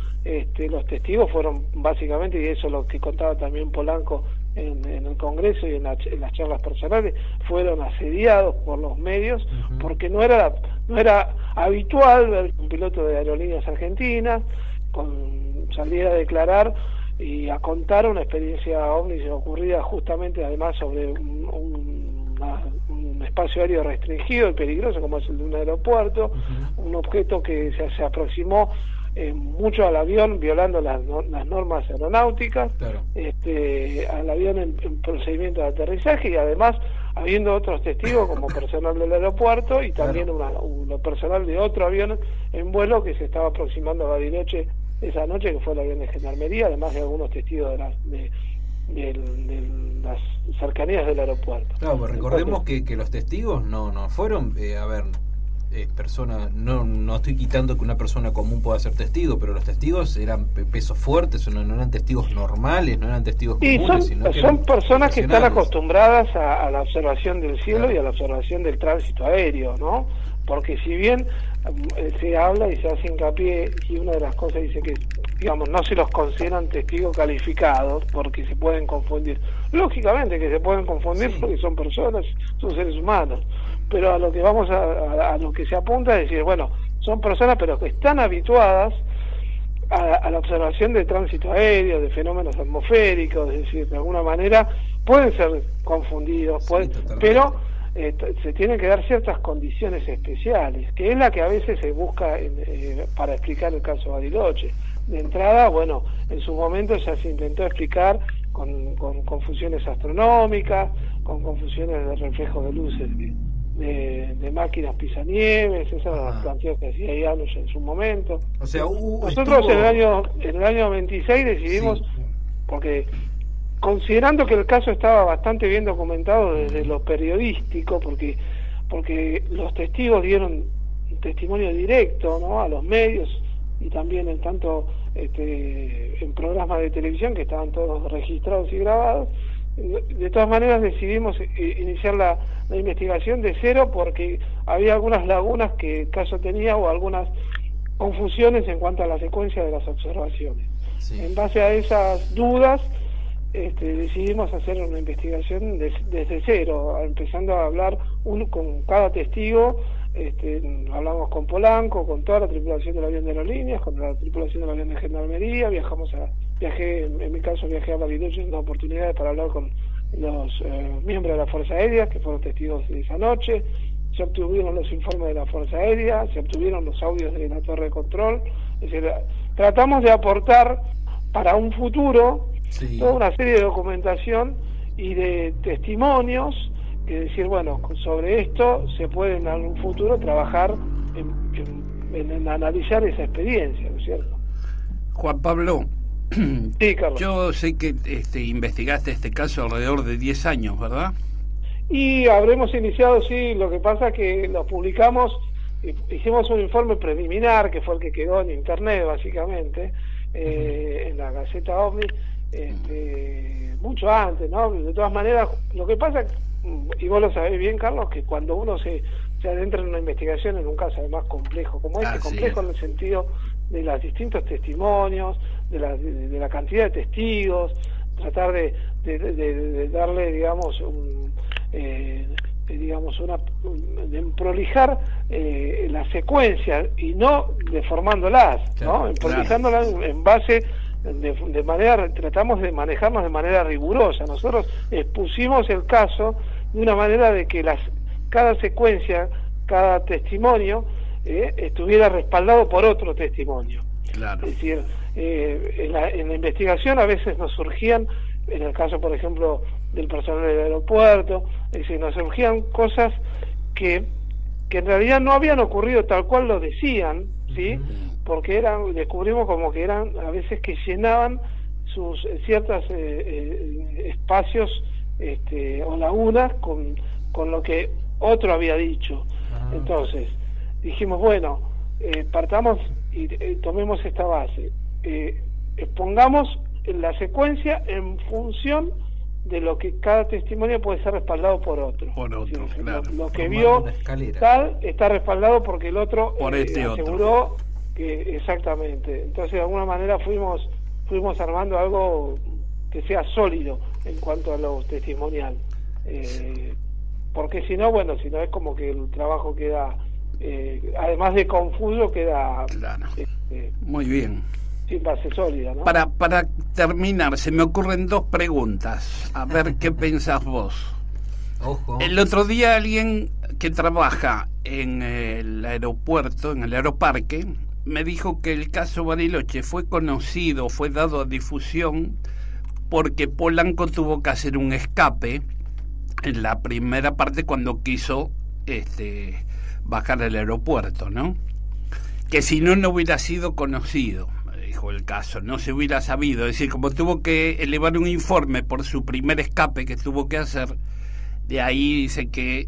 los testigos fueron básicamente, y eso es lo que contaba también Polanco en el Congreso y en las charlas personales, fueron asediados por los medios, porque no era habitual ver un piloto de aerolíneas argentinas salir a declarar y a contar una experiencia OVNI ocurrida justamente además sobre un espacio aéreo restringido y peligroso como es el de un aeropuerto, un objeto que se aproximó mucho al avión violando las normas aeronáuticas, al avión en procedimiento de aterrizaje, y además habiendo otros testigos como personal del aeropuerto y también personal de otro avión en vuelo que se estaba aproximando a Bariloche esa noche, que fue el avión de gendarmería, además de algunos testigos de las cercanías del aeropuerto. Claro, pues recordemos que los testigos no fueron, personas, no estoy quitando que una persona común pueda ser testigo, pero los testigos eran pesos fuertes, no eran testigos normales, no eran testigos comunes, son personas que están acostumbradas a la observación del cielo y a la observación del tránsito aéreo, ¿no? Porque si bien se habla y se hace hincapié, y una de las cosas dice que, digamos, no se los consideran testigos calificados porque se pueden confundir. Lógicamente que se pueden confundir porque son personas, son seres humanos, pero a lo que vamos a lo que se apunta es decir, bueno, son personas pero que están habituadas a la observación de tránsito aéreo, de fenómenos atmosféricos, es decir, de alguna manera pueden ser confundidos, pero se tienen que dar ciertas condiciones especiales, que es la que a veces se busca para explicar el caso Bariloche. De entrada, bueno, en su momento ya se intentó explicar con confusiones astronómicas, con confusiones de reflejo de luces de máquinas pisanieves, esas eran las planteos que hacía Janusz en su momento. O sea, nosotros en el año 96 decidimos, porque considerando que el caso estaba bastante bien documentado desde lo periodístico, porque los testigos dieron testimonio directo, ¿no?, a los medios, y también en programas de televisión que estaban todos registrados y grabados. De todas maneras decidimos iniciar la investigación de cero, porque había algunas lagunas que el caso tenía, o algunas confusiones en cuanto a la secuencia de las observaciones. Sí. En base a esas dudas decidimos hacer una investigación desde cero, empezando a hablar con cada testigo. Hablamos con Polanco, con toda la tripulación del avión de aerolíneas, con la tripulación del avión de gendarmería, en mi caso viajé a Bariloche en una oportunidad para hablar con los miembros de la Fuerza Aérea, que fueron testigos de esa noche. Se obtuvieron los informes de la Fuerza Aérea, se obtuvieron los audios de la torre de control. Es decir, tratamos de aportar para un futuro toda una serie de documentación y de testimonios, que decir, bueno, sobre esto se puede en algún futuro trabajar en analizar esa experiencia, ¿no es cierto? Juan Pablo, sí, Carlos. Yo sé que investigaste este caso alrededor de 10 años, ¿verdad? Y habremos iniciado, sí, lo que pasa es que lo publicamos, hicimos un informe preliminar, que fue el que quedó en internet, básicamente, en la Gaceta OVNI, mucho antes, ¿no? De todas maneras, lo que pasa, y vos lo sabés bien, Carlos, que cuando uno se adentra en una investigación, en un caso además complejo, como complejo en el sentido de los distintos testimonios, de la cantidad de testigos, tratar de darle, digamos, de prolijar la secuencia y no deformándolas, ¿no? Prolijándolas en base de manera, tratamos de manejarnos de manera rigurosa. Nosotros expusimos el caso de una manera de que cada secuencia, cada testimonio estuviera respaldado por otro testimonio. Claro. Es decir, en la investigación a veces nos surgían, en el caso por ejemplo del personal del aeropuerto, es decir, nos surgían cosas que en realidad no habían ocurrido tal cual lo decían, ¿sí? Porque descubrimos como que eran a veces que llenaban sus ciertos espacios o lagunas con lo que otro había dicho. Entonces dijimos, bueno, partamos y tomemos esta base, pongamos la secuencia en función de lo que cada testimonio puede ser respaldado por otro. Claro. Lo que vio tal está respaldado porque el otro aseguró que exactamente. Entonces de alguna manera fuimos armando algo que sea sólido en cuanto a lo testimonial, porque si no es como que el trabajo queda, además de confuso, queda muy bien, sin base sólida, ¿no? Para terminar, se me ocurren dos preguntas, a ver qué pensás vos. Ojo. El otro día alguien que trabaja en el aeropuerto, en el aeroparque, me dijo que el caso Bariloche fue conocido, fue dado a difusión porque Polanco tuvo que hacer un escape en la primera parte cuando quiso bajar al aeropuerto, ¿no? Que si no hubiera sido conocido, dijo el caso, no se hubiera sabido. Es decir, como tuvo que elevar un informe por su primer escape que tuvo que hacer, de ahí dice que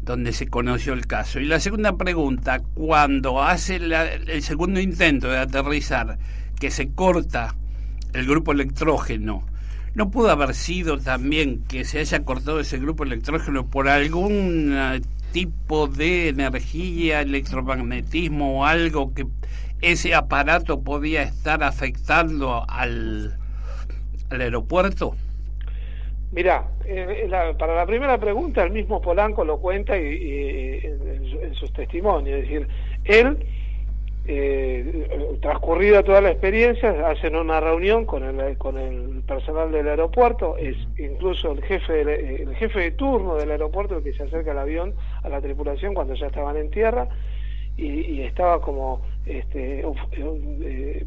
donde se conoció el caso. Y la segunda pregunta, cuando hace el segundo intento de aterrizar, que se corta el grupo electrógeno, ¿no pudo haber sido también que se haya cortado ese grupo electrógeno por algún tipo de energía, electromagnetismo o algo que ese aparato podía estar afectando al aeropuerto? Mirá, para la primera pregunta el mismo Polanco lo cuenta en sus testimonios, es decir, él transcurrida toda la experiencia, hacen una reunión con el personal del aeropuerto, es incluso el jefe de turno del aeropuerto el que se acerca al avión, a la tripulación cuando ya estaban en tierra, y estaba como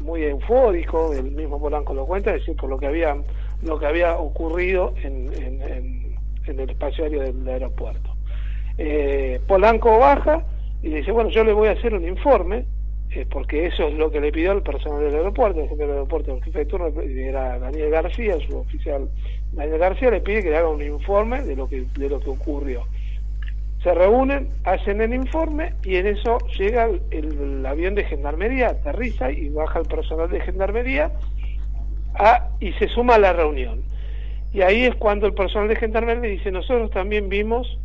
muy eufórico. El mismo Polanco lo cuenta, es decir, por lo que había ocurrido en el espacio aéreo del aeropuerto. Polanco baja y dice, bueno, yo le voy a hacer un informe, porque eso es lo que le pidió el personal del aeropuerto. El jefe del aeropuerto, el jefe de turno era Daniel García, su oficial Daniel García, le pide que le haga un informe de lo que ocurrió. Se reúnen, hacen el informe, y en eso llega el avión de gendarmería, aterriza y baja el personal de gendarmería y se suma a la reunión. Y ahí es cuando el personal de gendarmería le dice, nosotros también vimos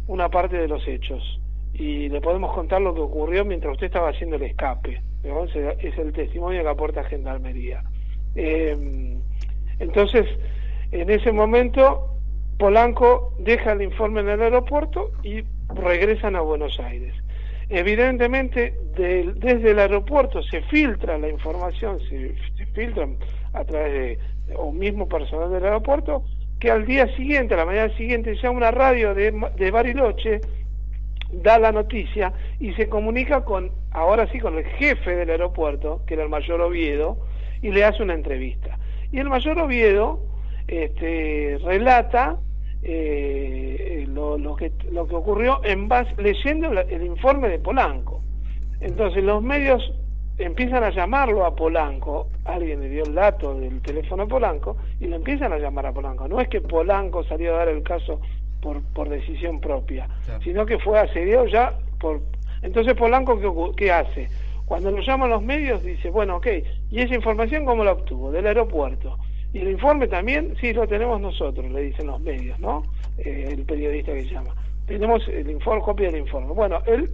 una parte de los hechos y le podemos contar lo que ocurrió mientras usted estaba haciendo el escape. Es el testimonio que aporta gendarmería. Entonces, en ese momento, Polanco deja el informe en el aeropuerto y regresan a Buenos Aires. Evidentemente, desde el aeropuerto se filtra la información, se filtran a través de un mismo personal del aeropuerto, que al día siguiente, a la mañana siguiente, ya una radio de Bariloche da la noticia y se comunica ahora sí con el jefe del aeropuerto, que era el mayor Oviedo, y le hace una entrevista. Y el mayor Oviedo relata lo que ocurrió leyendo el informe de Polanco. Entonces los medios empiezan a llamarlo a Polanco, alguien le dio el dato del teléfono a Polanco y lo empiezan a llamar a Polanco. No es que Polanco salió a dar el caso por decisión propia, claro, sino que fue asediado ya por... Entonces Polanco, ¿qué hace? Cuando lo llaman los medios dice, bueno, ok, ¿y esa información cómo la obtuvo? Del aeropuerto. ¿Y el informe también? Sí, lo tenemos nosotros, le dicen los medios, ¿no? El periodista que llama. Tenemos el informe, copia del informe. Bueno, él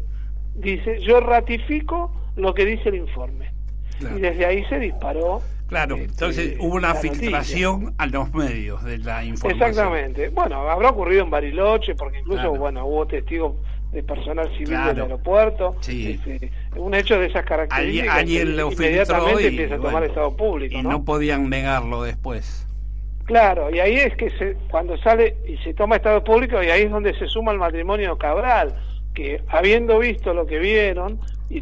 dice, yo ratifico lo que dice el informe. Claro. Y desde ahí se disparó. Claro, entonces hubo una filtración a los medios de la información. Exactamente. Bueno, habrá ocurrido en Bariloche, porque incluso, claro, bueno, hubo testigos de personal civil, claro, del aeropuerto. Sí. Un hecho de esas características, alguien lo inmediatamente empieza a tomar estado público, y no podían negarlo después. Claro, y ahí es que cuando sale y se toma estado público, y ahí es donde se suma el matrimonio Cabral, que habiendo visto lo que vieron y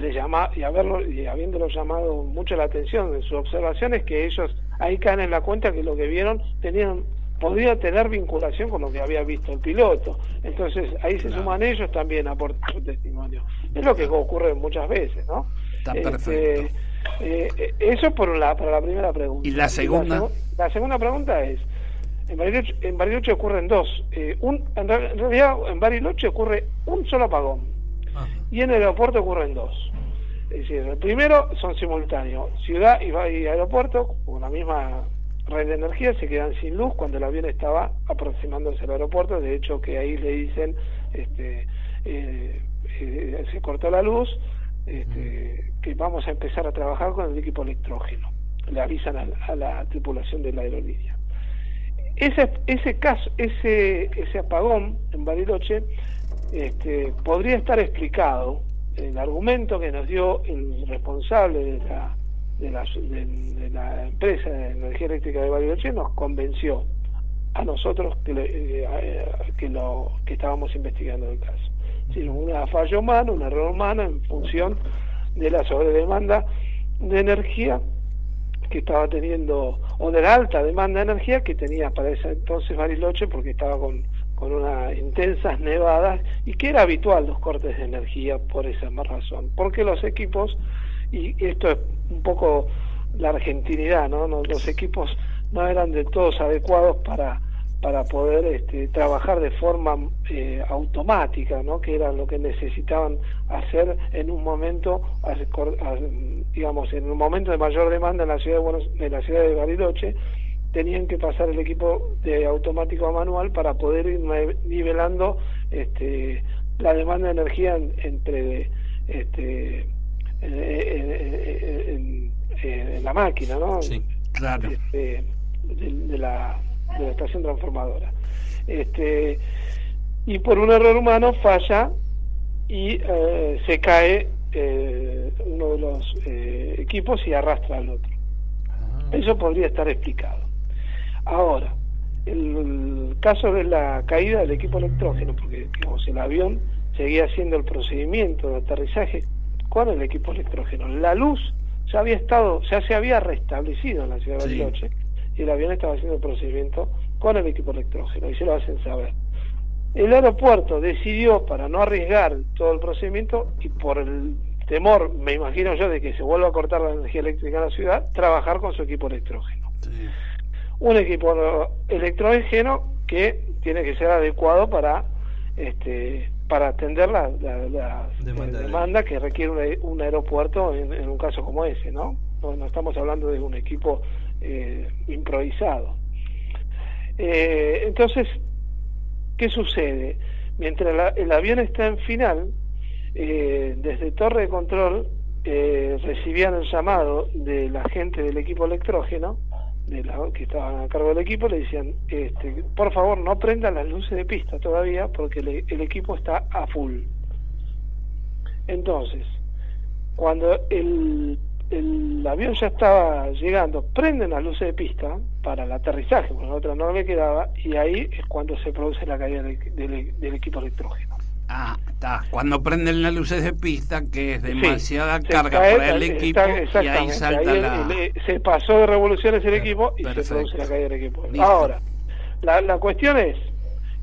habiéndolo llamado mucho la atención en sus observaciones, que ellos ahí caen en la cuenta que lo que vieron podría tener vinculación con lo que había visto el piloto. Entonces ahí se suman ellos también a aportar su testimonio. Es lo que ocurre muchas veces, ¿no? Está perfecto. Eso para la primera pregunta. ¿Y la segunda? La segunda pregunta es, en Bariloche ocurren dos. En realidad en Bariloche ocurre un solo apagón. Ajá. Y en el aeropuerto ocurren dos. Es decir, el primero son simultáneos. Ciudad y aeropuerto, con la misma red de energía, se quedan sin luz cuando el avión estaba aproximándose al aeropuerto. De hecho, que ahí le dicen, se cortó la luz, que vamos a empezar a trabajar con el equipo electrógeno. Le avisan a la tripulación de la aerolínea. Ese apagón en Bariloche podría estar explicado. El argumento que nos dio el responsable de la empresa de energía eléctrica de Bariloche nos convenció a nosotros que estábamos investigando el caso. Sí, un fallo humano, un error humano en función de la sobredemanda de energía que estaba teniendo, o de la alta demanda de energía que tenía para ese entonces Bariloche, porque estaba con unas intensas nevadas, y que era habitual los cortes de energía por esa más razón, porque los equipos, y esto es un poco la argentinidad, ¿no? Los equipos no eran de todos adecuados para poder trabajar de forma automática, ¿no? Que era lo que necesitaban hacer en un momento, digamos, en un momento de mayor demanda en la ciudad de Bariloche. Tenían que pasar el equipo de automático a manual para poder ir nivelando la demanda de energía entre en la máquina, ¿no? Sí, claro. De la estación transformadora. Y por un error humano falla y se cae uno de los equipos y arrastra al otro. Eso podría estar explicado. Ahora, el caso de la caída del equipo electrógeno, porque digamos, el avión seguía haciendo el procedimiento de aterrizaje con el equipo electrógeno. La luz se había restablecido en la ciudad de Bariloche, y el avión estaba haciendo el procedimiento con el equipo electrógeno, y se lo hacen saber. El aeropuerto decidió, para no arriesgar todo el procedimiento y por el temor, me imagino yo, de que se vuelva a cortar la energía eléctrica en la ciudad, trabajar con su equipo electrógeno. Un equipo electrógeno que tiene que ser adecuado para atender la demanda que requiere un aeropuerto en un caso como ese, ¿no? No estamos hablando de un equipo improvisado. Entonces, ¿qué sucede? Mientras el avión está en final, desde torre de control recibían el llamado de la gente del equipo electrógeno, que estaban a cargo del equipo, le decían, por favor no prendan las luces de pista todavía porque el equipo está a full. Entonces, cuando el avión ya estaba llegando, prenden las luces de pista para el aterrizaje, porque otra no le quedaba, y ahí es cuando se produce la caída del equipo electrógeno. Está. Cuando prenden las luces de pista, que es demasiada carga para el equipo, y ahí salta ahí se pasó de revoluciones el equipo y se produce la caída del equipo. Listo. Ahora, la cuestión es,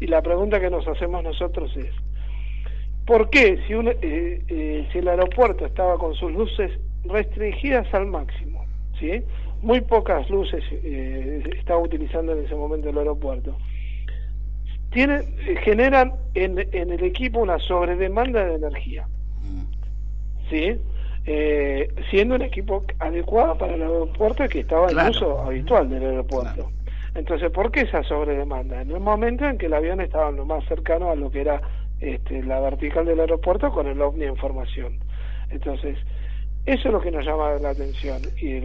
y la pregunta que nos hacemos nosotros es, ¿por qué si el aeropuerto estaba con sus luces restringidas al máximo, ¿sí? Muy pocas luces estaba utilizando en ese momento el aeropuerto, generan en el equipo una sobredemanda de energía, ¿sí? Siendo un equipo adecuado para el aeropuerto y que estaba en uso habitual del aeropuerto. Entonces, ¿por qué esa sobredemanda? En el momento en que el avión estaba lo más cercano a lo que era la vertical del aeropuerto con el OVNI en formación. Entonces, eso es lo que nos llama la atención. Y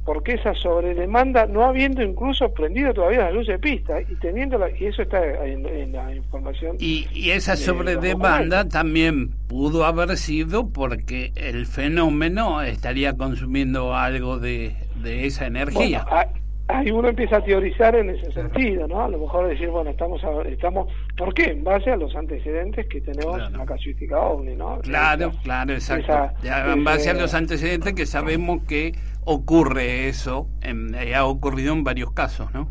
¿por qué esa sobredemanda, no habiendo incluso prendido todavía la luz de pista y teniéndola, y eso está en la información? Y esa sobredemanda también pudo haber sido porque el fenómeno estaría consumiendo algo de esa energía. Bueno, ahí uno empieza a teorizar en ese sentido, ¿no? A lo mejor decir, bueno, estamos ¿por qué? En base a los antecedentes que tenemos en la casuística OVNI, ¿no? Claro, exacto. En base a los antecedentes que sabemos que ocurre eso, ha ocurrido en varios casos, ¿no?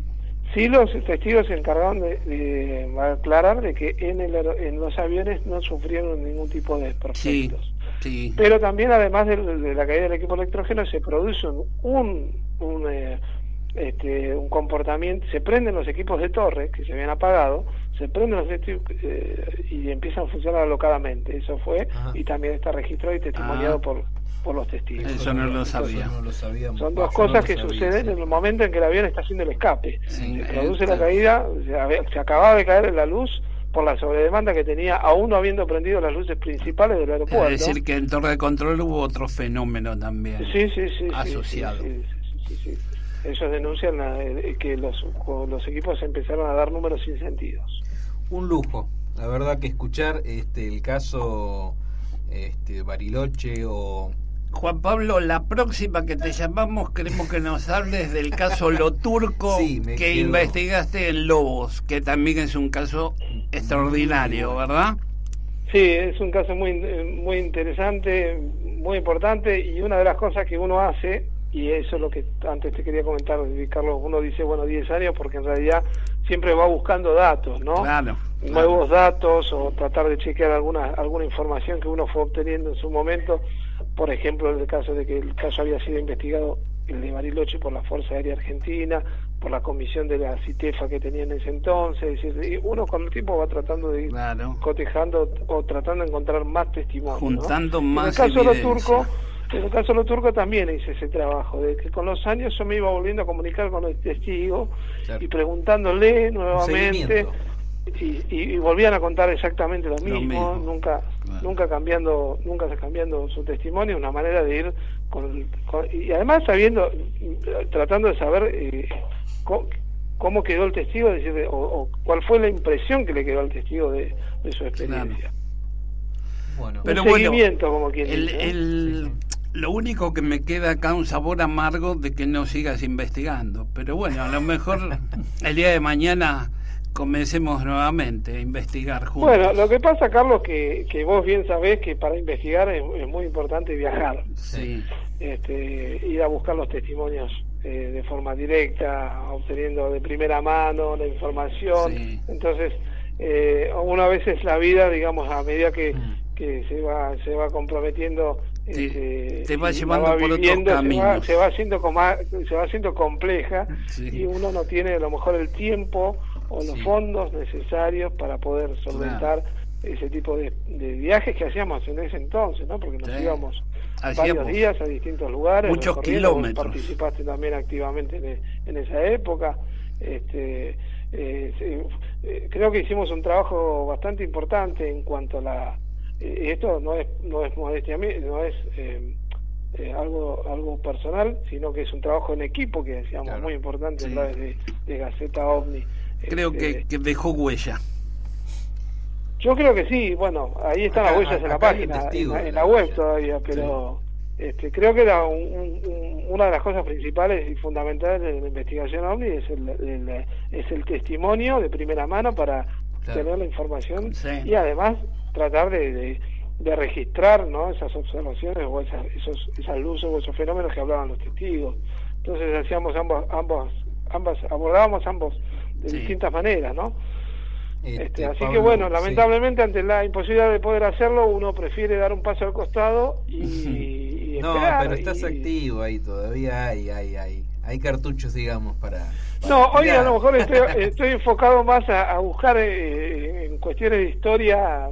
Sí, los testigos se encargaron de aclarar de que en los aviones no sufrieron ningún tipo de desperfectos. Sí. Pero también, además de la caída del equipo electrógeno, se produce un comportamiento, se prenden los equipos de torre que se habían apagado, se prenden los y empiezan a funcionar alocadamente. Eso fue, y también está registrado y testimoniado por los testigos. Eso no lo sabía. No lo sabíamos. Son dos cosas que suceden en el momento en que el avión está haciendo el escape. Se produce la caída, se acababa de caer en la luz por la sobredemanda que tenía, aún no habiendo prendido las luces principales del aeropuerto. Es decir, que en torre de control hubo otro fenómeno también asociado. Sí. Ellos denuncian que los equipos empezaron a dar números sin sentidos. Un lujo, la verdad, que escuchar el caso Bariloche o... Juan Pablo, la próxima que te llamamos queremos que nos hables del caso Lo Turco investigaste en Lobos, que también es un caso extraordinario, ¿verdad? Sí, es un caso muy interesante, muy importante, y una de las cosas que uno hace, y eso es lo que antes te quería comentar, Carlos, uno dice, 10 años, porque en realidad siempre va buscando datos, ¿no? Nuevos datos, o tratar de chequear alguna información que uno fue obteniendo en su momento. Por ejemplo, en el caso de que el caso había sido investigado, el de Bariloche, por la Fuerza Aérea Argentina, por la comisión de la CITEFA que tenía en ese entonces, y uno con el tiempo va tratando de ir cotejando o tratando de encontrar más testimonios, juntando más en el caso de Lo Turco también hice ese trabajo, de que con los años yo me iba volviendo a comunicar con el testigo y preguntándole nuevamente, y volvían a contar exactamente lo mismo. Nunca cambiando su testimonio, una manera de ir y además tratando de saber cómo quedó el testigo, o cuál fue la impresión que le quedó al testigo de su experiencia. Bueno. Pero un seguimiento, como quien dice. Lo único que me queda acá un sabor amargo de que no sigas investigando. Pero bueno, a lo mejor el día de mañana comencemos nuevamente a investigar juntos. Bueno, lo que pasa, Carlos, que vos bien sabés que para investigar es muy importante viajar. Sí. Ir a buscar los testimonios de forma directa, obteniendo de primera mano la información. Sí. Entonces, una vez es la vida, digamos, a medida que se va comprometiendo, te va llevando por otros caminos. Se va haciendo compleja, sí. Y uno no tiene a lo mejor el tiempo o los fondos necesarios para poder solventar ese tipo de viajes que hacíamos en ese entonces, ¿no? Porque nos íbamos varios días a distintos lugares, muchos kilómetros. Participaste también activamente en esa época. Creo que hicimos un trabajo bastante importante en cuanto a esto no es modestia, no es algo personal, sino que es un trabajo en equipo que decíamos muy importante a través de Gaceta OVNI. Creo que dejó huella. Yo creo que sí. Bueno, ahí están las huellas en la página, en la web todavía, pero creo que era una de las cosas principales y fundamentales de la investigación OVNI es el testimonio de primera mano para tener la información y además tratar de registrar, ¿no?, esas observaciones o esas luces o esos fenómenos que hablaban los testigos. Entonces hacíamos abordábamos ambos de distintas maneras, ¿no? Así Pablo, que bueno, lamentablemente ante la imposibilidad de poder hacerlo, uno prefiere dar un paso al costado y esperar. No, pero estás activo ahí, todavía hay cartuchos, digamos, para no, hoy a lo mejor estoy enfocado más a buscar en cuestiones de historia,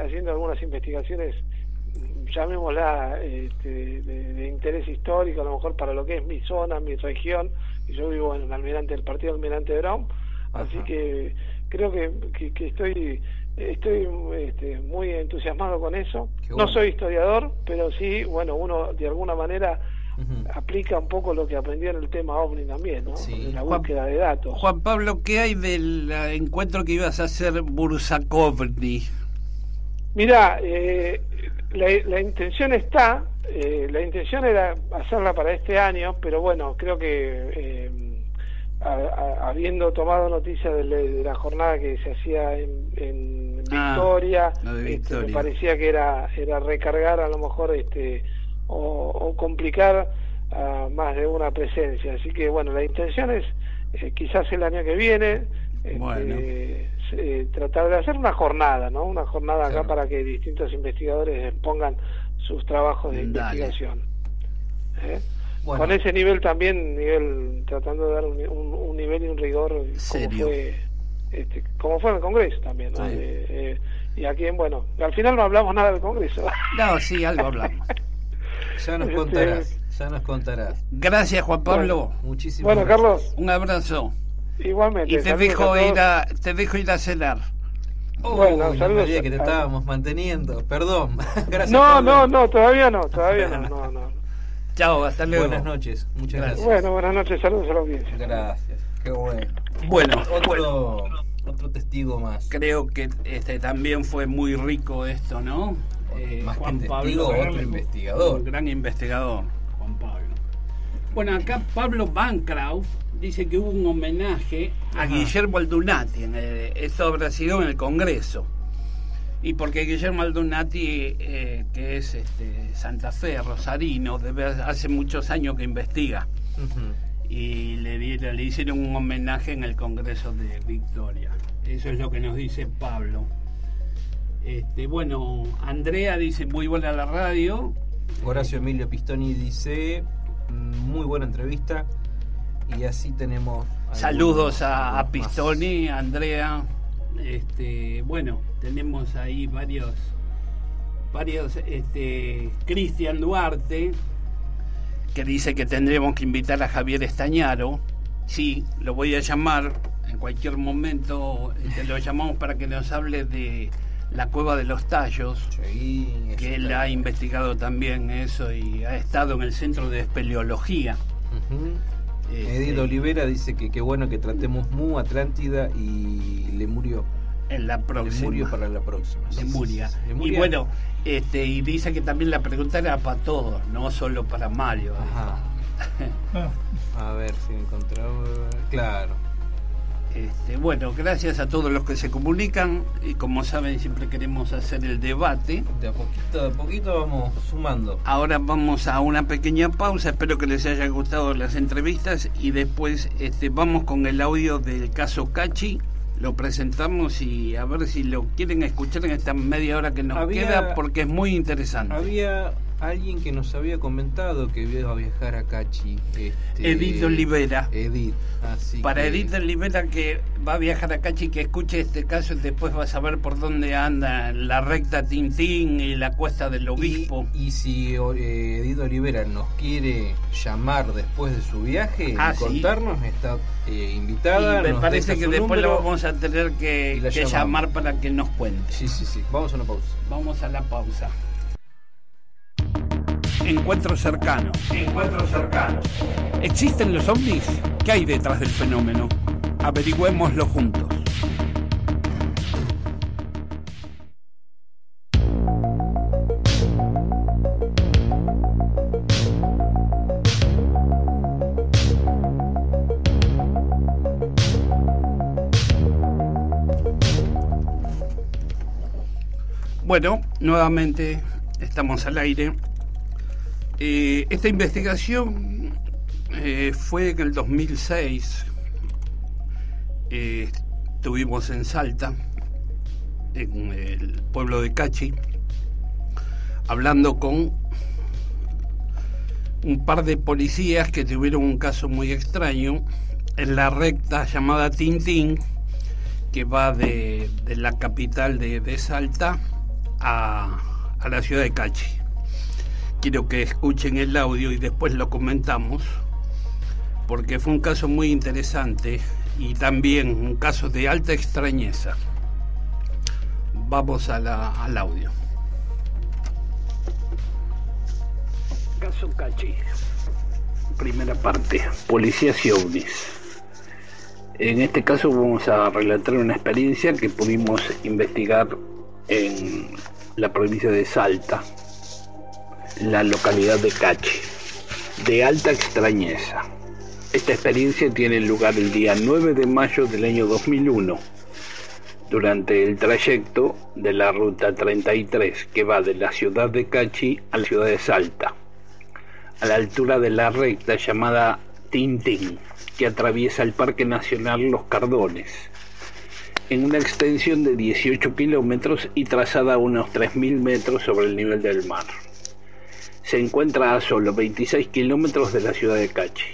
haciendo algunas investigaciones, llamémosla, de interés histórico, a lo mejor para lo que es mi zona, mi región. Y yo vivo en el partido Almirante Brown, así que creo que estoy muy entusiasmado con eso. Bueno. No soy historiador, pero sí, bueno, uno de alguna manera aplica un poco lo que aprendió en el tema OVNI también, ¿no? Sí. En la búsqueda de datos. Juan Pablo, ¿qué hay del encuentro que ibas a hacer Bursakovny? Mirá, la intención está, la intención era hacerla para este año, pero bueno, creo que habiendo tomado noticia de la jornada que se hacía en Victoria, me parecía que era recargar a lo mejor o complicar más de una presencia. Así que bueno, la intención es quizás el año que viene tratar de hacer una jornada, ¿no? Una jornada acá para que distintos investigadores expongan sus trabajos de investigación. Bueno. Con ese nivel también, tratando de dar un nivel y un rigor como fue en el Congreso también, ¿no? Y aquí, bueno, al final no hablamos nada del Congreso. No, sí, algo hablamos. Ya nos contarás. Gracias, Juan Pablo. Muchísimas gracias. Carlos. Un abrazo. Igualmente. Y te dejo ir a cenar. Bueno, saludos. Que te estábamos manteniendo. Perdón. Gracias. No, todavía no. Chao, hasta luego. Buenas noches. Muchas gracias. Bueno, buenas noches. Saludos a la audiencia. Gracias. Qué bueno. Bueno, otro testigo más. Creo que también fue muy rico esto, ¿no? Más Juan que Pablo, otro investigador. Un gran investigador, Juan Pablo. Bueno, acá Pablo Bancroft dice que hubo un homenaje a Guillermo Aldunati. Esto habrá sido en el Congreso. Y porque Guillermo Aldunati, que es Santa Fe, rosarino, hace muchos años que investiga. Y le hicieron un homenaje en el Congreso de Victoria. Eso es lo que nos dice Pablo. Bueno, Andrea dice muy buena la radio. Horacio Emilio Pistoni dice muy buena entrevista. Y así tenemos saludos a Pistoni, a Andrea. Bueno, tenemos ahí varios Cristian Duarte, que dice que tendremos que invitar a Javier Estañaro. Sí, lo voy a llamar en cualquier momento. Lo llamamos para que nos hable de la Cueva de los Tallos, que él ha investigado también eso y ha estado en el Centro de Espeleología. Edith Olivera dice que qué bueno que tratemos Mu, Atlántida y Lemurio En la próxima. Lemurio para la próxima. Lemuria. Lemuria. Y bueno, y dice que también la pregunta era para todos, no solo para Mario. Ajá. A ver si encontraba. Claro. Bueno, gracias a todos los que se comunican y como saben siempre queremos hacer el debate. De a poquito vamos sumando. Ahora vamos a una pequeña pausa, espero que les haya gustado las entrevistas y después vamos con el audio del caso Cachi, lo presentamos y a ver si lo quieren escuchar en esta media hora que nos queda porque es muy interesante. Había alguien que nos había comentado que iba a viajar a Cachi. Edith Olivera. Para Edith Olivera que va a viajar a Cachi, que escuche este caso y después va a saber por dónde anda la recta Tintín y la cuesta del Obispo. Y si Edith Olivera nos quiere llamar después de su viaje y contarnos, está invitada. Y me parece que después la vamos a tener que llamar para que nos cuente. Sí. Vamos a una pausa. Vamos a la pausa. Encuentros cercanos. ¿Existen los ovnis? ¿Qué hay detrás del fenómeno? Averigüémoslo juntos. Bueno, nuevamente estamos al aire. Esta investigación fue en el 2006. Estuvimos en Salta, en el pueblo de Cachi, hablando con un par de policías que tuvieron un caso muy extraño en la recta llamada Tintín, que va de la capital de Salta a la ciudad de Cachi. Quiero que escuchen el audio y después lo comentamos, porque fue un caso muy interesante y también un caso de alta extrañeza. Vamos al audio. Caso Cachi. Primera parte, policías y ovnis. En este caso vamos a relatar una experiencia que pudimos investigar en la provincia de Salta, la localidad de Cachi, de alta extrañeza. Esta experiencia tiene lugar el día 9 de mayo del año 2001, durante el trayecto de la ruta 33, que va de la ciudad de Cachi a la ciudad de Salta, a la altura de la recta llamada Tintín, que atraviesa el Parque Nacional Los Cardones, en una extensión de 18 kilómetros y trazada a unos 3.000 metros sobre el nivel del mar. Se encuentra a solo 26 kilómetros de la ciudad de Cachi.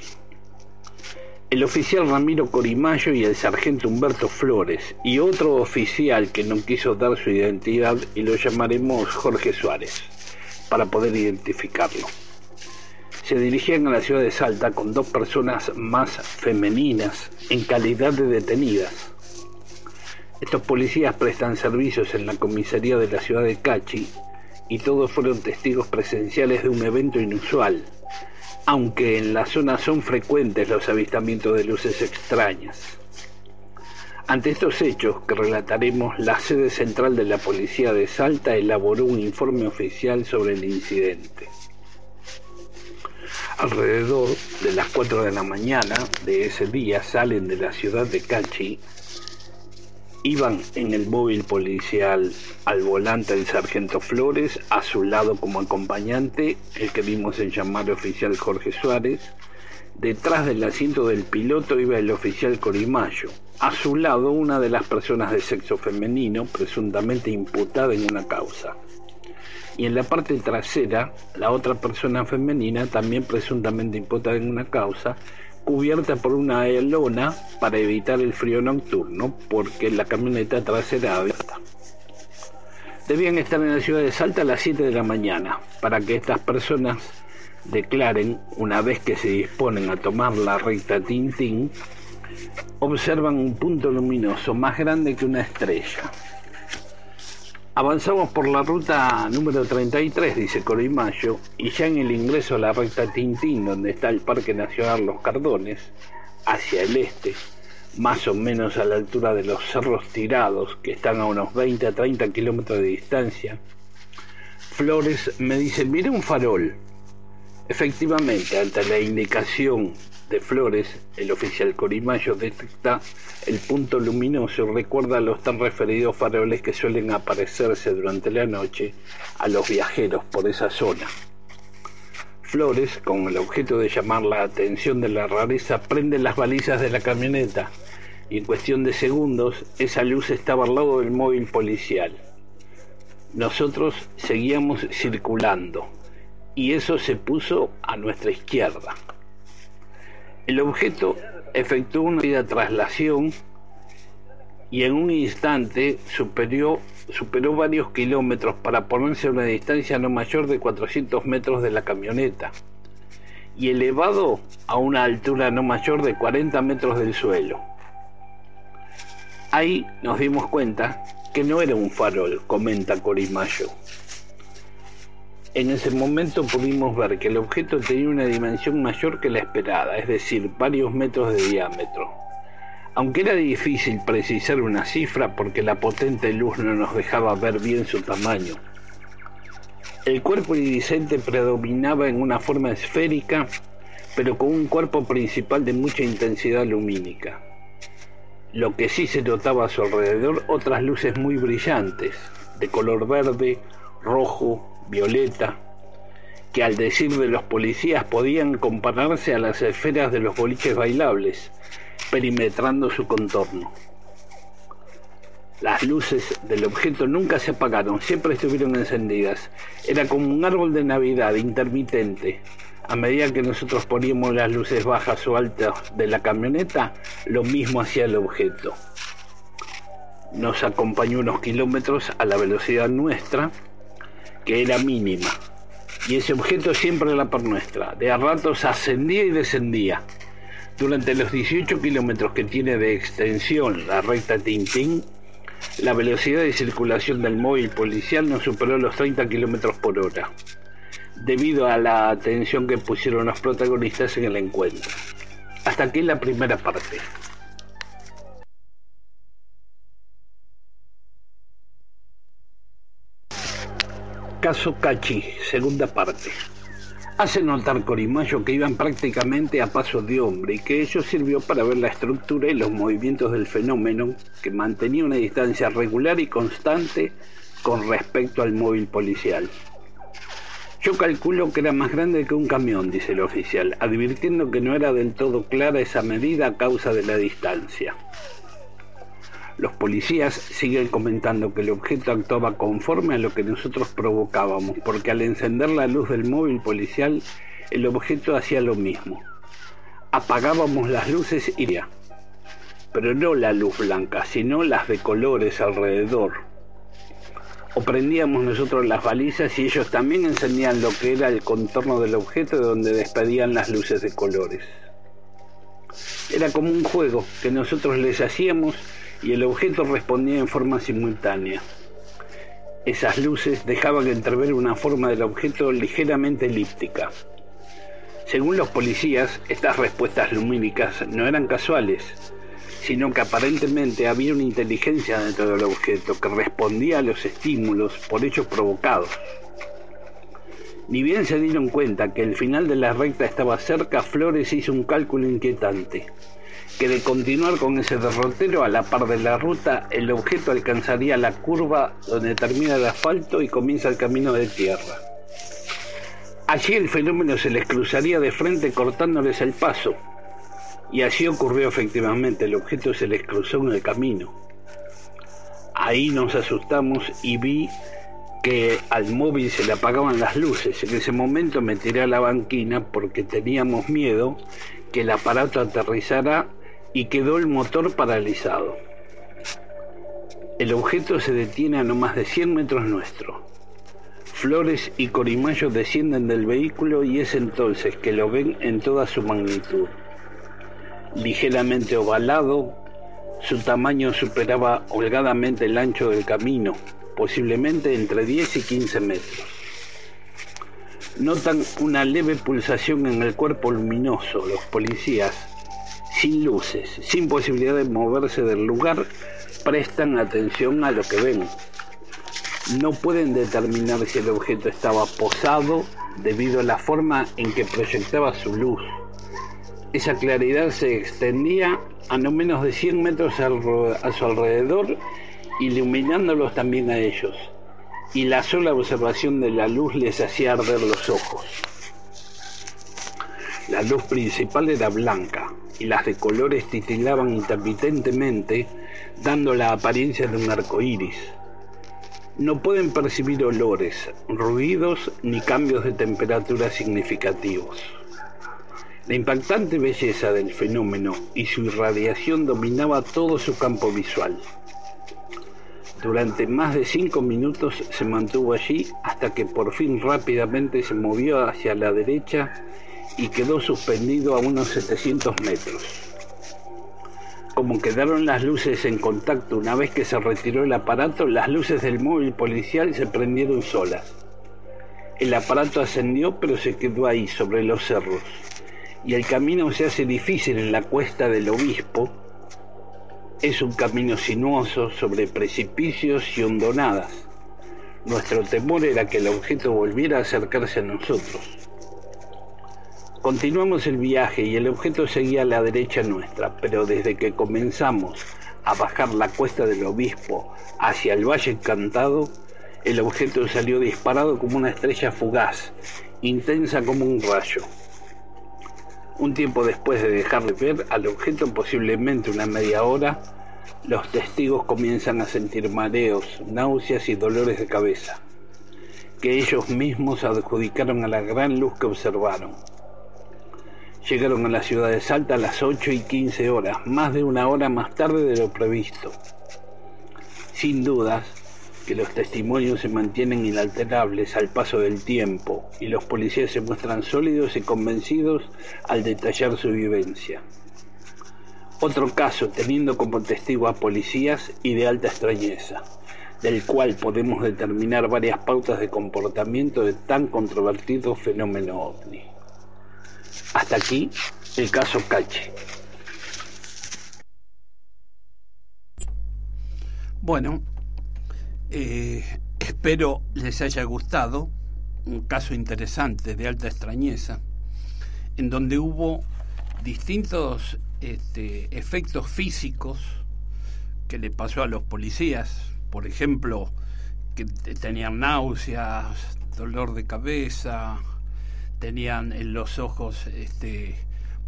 El oficial Ramiro Corimayo y el sargento Humberto Flores y otro oficial que no quiso dar su identidad, y lo llamaremos Jorge Suárez, para poder identificarlo, se dirigían a la ciudad de Salta con dos personas más femeninas en calidad de detenidas. Estos policías prestan servicios en la comisaría de la ciudad de Cachi y todos fueron testigos presenciales de un evento inusual, aunque en la zona son frecuentes los avistamientos de luces extrañas. Ante estos hechos que relataremos, la sede central de la policía de Salta elaboró un informe oficial sobre el incidente. Alrededor de las 4 de la mañana de ese día salen de la ciudad de Cachi. Iban en el móvil policial al volante el sargento Flores, a su lado como acompañante el que vimos en llamar oficial Jorge Suárez. Detrás del asiento del piloto iba el oficial Corimayo, a su lado una de las personas de sexo femenino presuntamente imputada en una causa, y en la parte trasera la otra persona femenina también presuntamente imputada en una causa, cubierta por una lona para evitar el frío nocturno, porque la camioneta trasera abierta. Debían estar en la ciudad de Salta a las 7 de la mañana para que estas personas declaren, una vez que se disponen a tomar la recta Tintín, observan un punto luminoso más grande que una estrella. Avanzamos por la ruta número 33, dice Corimayo, y ya en el ingreso a la recta Tintín, donde está el Parque Nacional Los Cardones, hacia el este, más o menos a la altura de los Cerros Tirados, que están a unos 20 a 30 kilómetros de distancia, Flores me dice: mire un farol. Efectivamente, ante la indicación de Flores, el oficial Corimayo detecta el punto luminoso y recuerda los tan referidos faroles que suelen aparecerse durante la noche a los viajeros por esa zona. Flores, con el objeto de llamar la atención de la rareza, prende las balizas de la camioneta y en cuestión de segundos esa luz estaba al lado del móvil policial. Nosotros seguíamos circulando y eso se puso a nuestra izquierda. El objeto efectuó una rápida traslación y en un instante superó varios kilómetros para ponerse a una distancia no mayor de 400 metros de la camioneta y elevado a una altura no mayor de 40 metros del suelo. Ahí nos dimos cuenta que no era un farol, comenta Corimayo. En ese momento pudimos ver que el objeto tenía una dimensión mayor que la esperada, es decir, varios metros de diámetro. Aunque era difícil precisar una cifra porque la potente luz no nos dejaba ver bien su tamaño. El cuerpo iridiscente predominaba en una forma esférica, pero con un cuerpo principal de mucha intensidad lumínica. Lo que sí se notaba a su alrededor, otras luces muy brillantes, de color verde, rojo, violeta, que al decir de los policías podían compararse a las esferas de los boliches bailables, perimetrando su contorno. Las luces del objeto nunca se apagaron, siempre estuvieron encendidas. Era como un árbol de Navidad intermitente. A medida que nosotros poníamos las luces bajas o altas de la camioneta, lo mismo hacía el objeto. Nos acompañó unos kilómetros a la velocidad nuestra, que era mínima, y ese objeto siempre a la par nuestra. De a ratos ascendía y descendía. Durante los 18 kilómetros que tiene de extensión la recta Tintín, la velocidad de circulación del móvil policial no superó los 30 kilómetros por hora, debido a la atención que pusieron los protagonistas en el encuentro. Hasta aquí la primera parte. Caso Cachi, segunda parte. Hace notar Corimayo que iban prácticamente a paso de hombre y que ello sirvió para ver la estructura y los movimientos del fenómeno, que mantenía una distancia regular y constante con respecto al móvil policial. Yo calculo que era más grande que un camión, dice el oficial, advirtiendo que no era del todo clara esa medida a causa de la distancia. Los policías siguen comentando que el objeto actuaba conforme a lo que nosotros provocábamos, porque al encender la luz del móvil policial, el objeto hacía lo mismo. Apagábamos las luces y ya, pero no la luz blanca, sino las de colores alrededor. O prendíamos nosotros las balizas y ellos también encendían lo que era el contorno del objeto, de donde despedían las luces de colores. Era como un juego que nosotros les hacíamos y el objeto respondía en forma simultánea. Esas luces dejaban entrever una forma del objeto ligeramente elíptica. Según los policías, estas respuestas lumínicas no eran casuales, sino que aparentemente había una inteligencia dentro del objeto que respondía a los estímulos por hechos provocados. Ni bien se dieron cuenta que el final de la recta estaba cerca, Flores hizo un cálculo inquietante, que de continuar con ese derrotero a la par de la ruta, el objeto alcanzaría la curva donde termina el asfalto y comienza el camino de tierra. Allí el fenómeno se les cruzaría de frente cortándoles el paso, y así ocurrió efectivamente, el objeto se les cruzó en el camino. Ahí nos asustamos y vi que al móvil se le apagaban las luces. En ese momento me tiré a la banquina porque teníamos miedo que el aparato aterrizara y quedó el motor paralizado. El objeto se detiene a no más de 100 metros nuestro. Flores y Corimayo descienden del vehículo y es entonces que lo ven en toda su magnitud. Ligeramente ovalado, su tamaño superaba holgadamente el ancho del camino, posiblemente entre 10 y 15 metros. Notan una leve pulsación en el cuerpo luminoso los policías, sin luces, sin posibilidad de moverse del lugar, prestan atención a lo que ven. No pueden determinar si el objeto estaba posado debido a la forma en que proyectaba su luz. Esa claridad se extendía a no menos de 100 metros a su alrededor, iluminándolos también a ellos, y la sola observación de la luz les hacía arder los ojos. La luz principal era blanca, y las de colores titilaban intermitentemente, dando la apariencia de un arco iris. No pueden percibir olores, ruidos ni cambios de temperatura significativos. La impactante belleza del fenómeno y su irradiación dominaba todo su campo visual. Durante más de 5 minutos se mantuvo allí hasta que por fin rápidamente se movió hacia la derecha y quedó suspendido a unos 700 metros. Como quedaron las luces en contacto una vez que se retiró el aparato, las luces del móvil policial se prendieron solas. El aparato ascendió, pero se quedó ahí, sobre los cerros, y el camino se hace difícil en la cuesta del Obispo. Es un camino sinuoso, sobre precipicios y hondonadas. Nuestro temor era que el objeto volviera a acercarse a nosotros. Continuamos el viaje y el objeto seguía a la derecha nuestra, pero desde que comenzamos a bajar la cuesta del Obispo hacia el Valle Encantado, el objeto salió disparado como una estrella fugaz, intensa como un rayo. Un tiempo después de dejar de ver al objeto, posiblemente una media hora, los testigos comienzan a sentir mareos, náuseas y dolores de cabeza, que ellos mismos adjudicaron a la gran luz que observaron. Llegaron a la ciudad de Salta a las 8:15 horas, más de una hora más tarde de lo previsto. Sin dudas que los testimonios se mantienen inalterables al paso del tiempo y los policías se muestran sólidos y convencidos al detallar su vivencia. Otro caso teniendo como testigo a policías y de alta extrañeza, del cual podemos determinar varias pautas de comportamiento de tan controvertido fenómeno ovni. Hasta aquí el caso Cache. Bueno, espero les haya gustado. Un caso interesante de alta extrañeza, en donde hubo distintos efectos físicos que le pasó a los policías. Por ejemplo, que tenían náuseas, dolor de cabeza, tenían en los ojos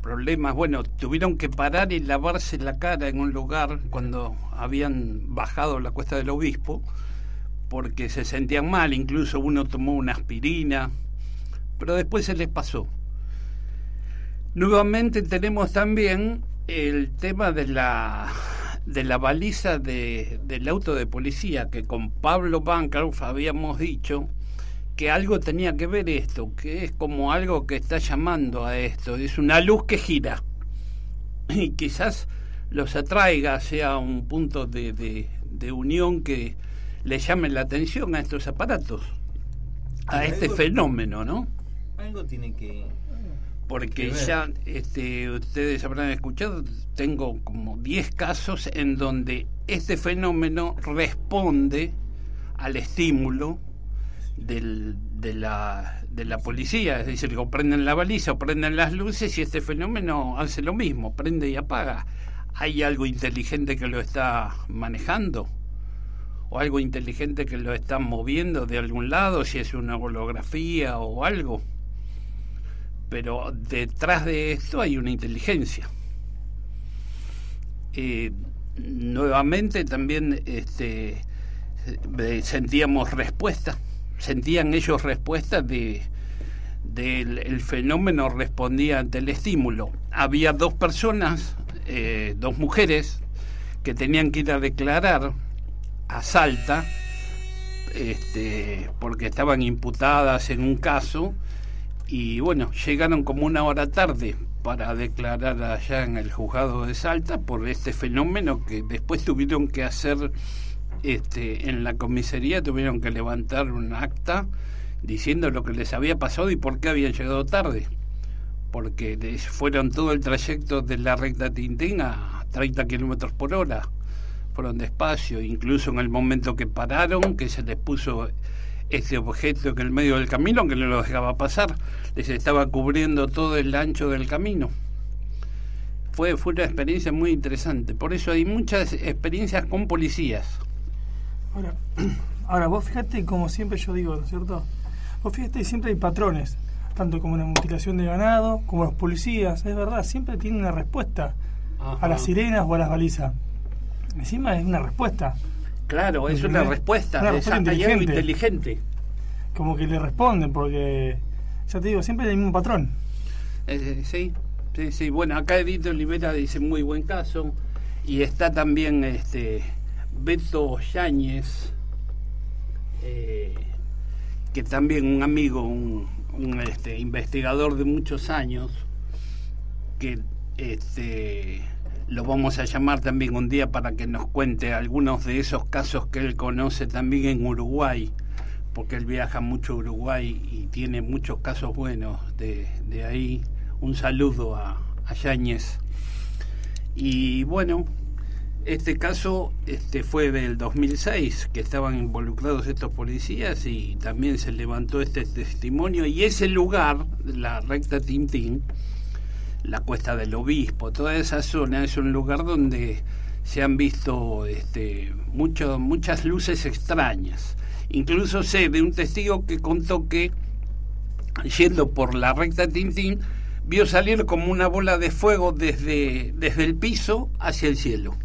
problemas. Bueno, tuvieron que parar y lavarse la cara en un lugar cuando habían bajado la cuesta del Obispo, porque se sentían mal. Incluso uno tomó una aspirina, pero después se les pasó. Nuevamente tenemos también el tema de la baliza del auto de policía, que con Pablo Bancroft habíamos dicho que algo tenía que ver esto, que es como algo que está llamando a esto, es una luz que gira y quizás los atraiga, sea un punto de unión que le llame la atención a estos aparatos, a este fenómeno, ¿no? Algo tiene que... Porque ya ustedes habrán escuchado, tengo como 10 casos en donde este fenómeno responde al estímulo de la policía, es decir, o prenden la baliza o prenden las luces, y este fenómeno hace lo mismo, prende y apaga. ¿Hay algo inteligente que lo está manejando? ¿O algo inteligente que lo está moviendo de algún lado, si es una holografía o algo? Pero detrás de esto hay una inteligencia. Nuevamente también sentíamos respuesta. Sentían ellos respuesta del fenómeno, respondía ante el estímulo. Había 2 personas, 2 mujeres, que tenían que ir a declarar a Salta, porque estaban imputadas en un caso, y bueno, llegaron como una hora tarde para declarar allá en el juzgado de Salta por este fenómeno, que después tuvieron que hacer en la comisaría, tuvieron que levantar un acta diciendo lo que les había pasado y por qué habían llegado tarde, porque fueron todo el trayecto de la recta Tintín a 30 kilómetros por hora. Fueron despacio, incluso en el momento que pararon, que se les puso este objeto en el medio del camino que no lo dejaba pasar, les estaba cubriendo todo el ancho del camino. Fue una experiencia muy interesante. Por eso hay muchas experiencias con policías. Ahora vos fíjate, como siempre yo digo, ¿no es cierto? Vos fíjate, siempre hay patrones, tanto como la mutilación de ganado, como los policías, es verdad, siempre tienen una respuesta. Ajá. A las sirenas o a las balizas. Encima es una respuesta. Claro, es una respuesta inteligente. Como que le responden, porque, ya te digo, siempre hay el mismo patrón. Sí. Bueno, acá Edith Olivera dice muy buen caso. Y está también Beto Yáñez, que también un amigo, un investigador de muchos años, que lo vamos a llamar también un día para que nos cuente algunos de esos casos que él conoce también en Uruguay, porque él viaja mucho a Uruguay y tiene muchos casos buenos de ahí. Un saludo a Yáñez. Y bueno, este caso fue del 2006, que estaban involucrados estos policías, y también se levantó este testimonio, y ese lugar, la recta Tintín, la Cuesta del Obispo, toda esa zona es un lugar donde se han visto muchas luces extrañas. Incluso sé de un testigo que contó que, yendo por la recta Tintín, vio salir como una bola de fuego desde el piso hacia el cielo.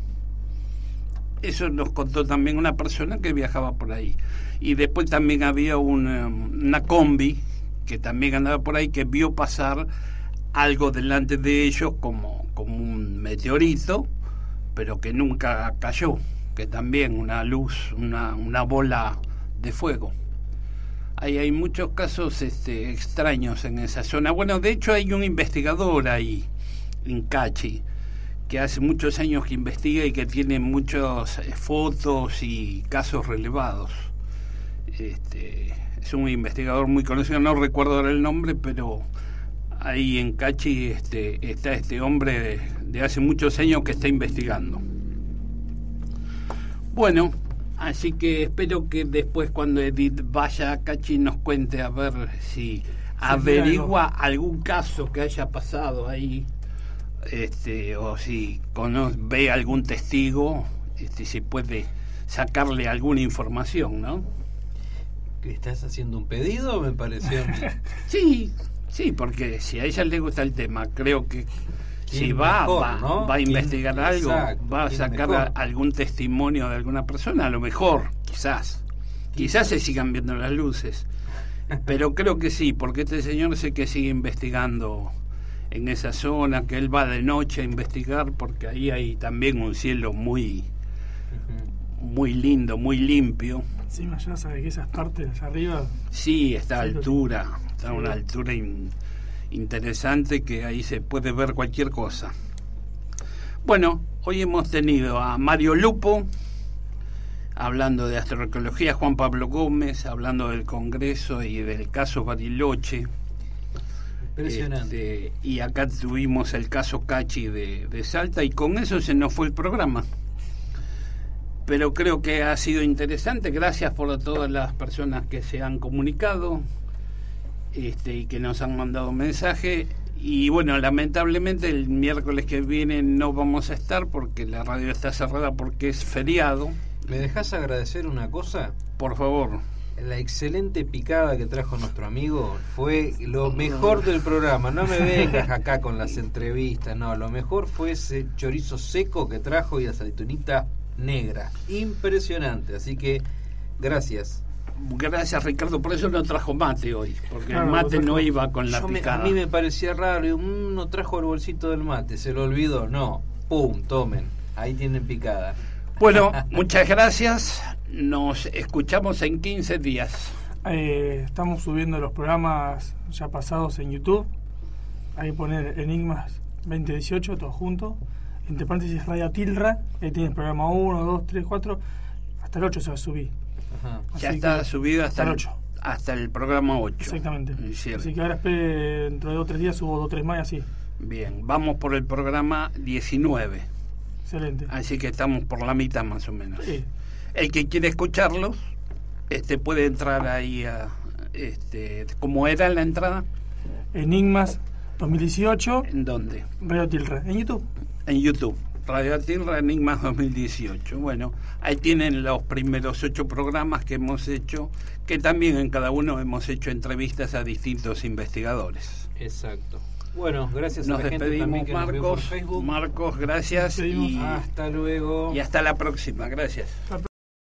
Eso nos contó también una persona que viajaba por ahí. Y después también había una combi que también andaba por ahí, que vio pasar algo delante de ellos como un meteorito, pero que nunca cayó, que también una luz, una bola de fuego. Hay muchos casos extraños en esa zona. Bueno, de hecho hay un investigador ahí en Cachi que hace muchos años que investiga y que tiene muchas fotos y casos relevados. Es un investigador muy conocido, no recuerdo ahora el nombre, pero ahí en Cachi está este hombre de hace muchos años que está investigando. Bueno, así que espero que después, cuando Edith vaya a Cachi, nos cuente a ver si averigua algún caso que haya pasado ahí, o si ve algún testigo, si puede sacarle alguna información, ¿no? ¿Que estás haciendo un pedido? Me pareció. Sí, porque si a ella le gusta el tema, creo que si va a investigar algo, va a sacar algún testimonio de alguna persona, a lo mejor, quizás se sigan viendo las luces, pero creo que sí, porque este señor sé que sigue investigando en esa zona, que él va de noche a investigar, porque ahí hay también un cielo muy lindo, muy limpio. Sí, ya sabe que esas partes arriba. Sí, está a altura, está a una altura interesante, que ahí se puede ver cualquier cosa. Bueno, hoy hemos tenido a Mario Lupo hablando de astroarqueología, Juan Pablo Gómez hablando del Congreso y del caso Bariloche. Impresionante. Y acá tuvimos el caso Cachi de Salta, y con eso se nos fue el programa. Pero creo que ha sido interesante. Gracias por todas las personas que se han comunicado y que nos han mandado mensaje. Y bueno, lamentablemente el miércoles que viene no vamos a estar, porque la radio está cerrada porque es feriado. ¿Me dejás agradecer una cosa? Por favor. La excelente picada que trajo nuestro amigo fue lo mejor del programa. No me vengas acá con las entrevistas, no. Lo mejor fue ese chorizo seco que trajo y aceitunita negra. Impresionante. Así que gracias. Gracias, Ricardo. Por eso no trajo mate hoy, porque el mate no iba con la picada. A mí me parecía raro. No trajo el bolsito del mate, se lo olvidó. No, pum, tomen. Ahí tienen picada. Bueno, muchas gracias. Nos escuchamos en 15 días. Estamos subiendo los programas ya pasados en YouTube. Hay que poner Enigmas 2018, todo junto. Entre paréntesis Radio Tilra. Ahí tienes programa 1, 2, 3, 4. Hasta el 8 se va a subir. Ya está subido hasta el 8. hasta el programa 8. Exactamente. Así que ahora espere, dentro de 2 o 3 días subo 2 o 3 más y así. Bien, vamos por el programa 19. Excelente. Así que estamos por la mitad más o menos. Sí. El que quiere escucharlos, puede entrar ahí a... ¿Cómo era la entrada? Enigmas 2018. ¿En dónde? Radio Tilra. ¿En YouTube? En YouTube. Radio Tilra Enigmas 2018. Bueno, ahí tienen los primeros 8 programas que hemos hecho, que también en cada uno hemos hecho entrevistas a distintos investigadores. Exacto. Bueno, gracias nos a la gente despedimos, también que Marcos. nos vio por Facebook. Marcos, gracias. Y hasta luego. Y hasta la próxima. Gracias. Hasta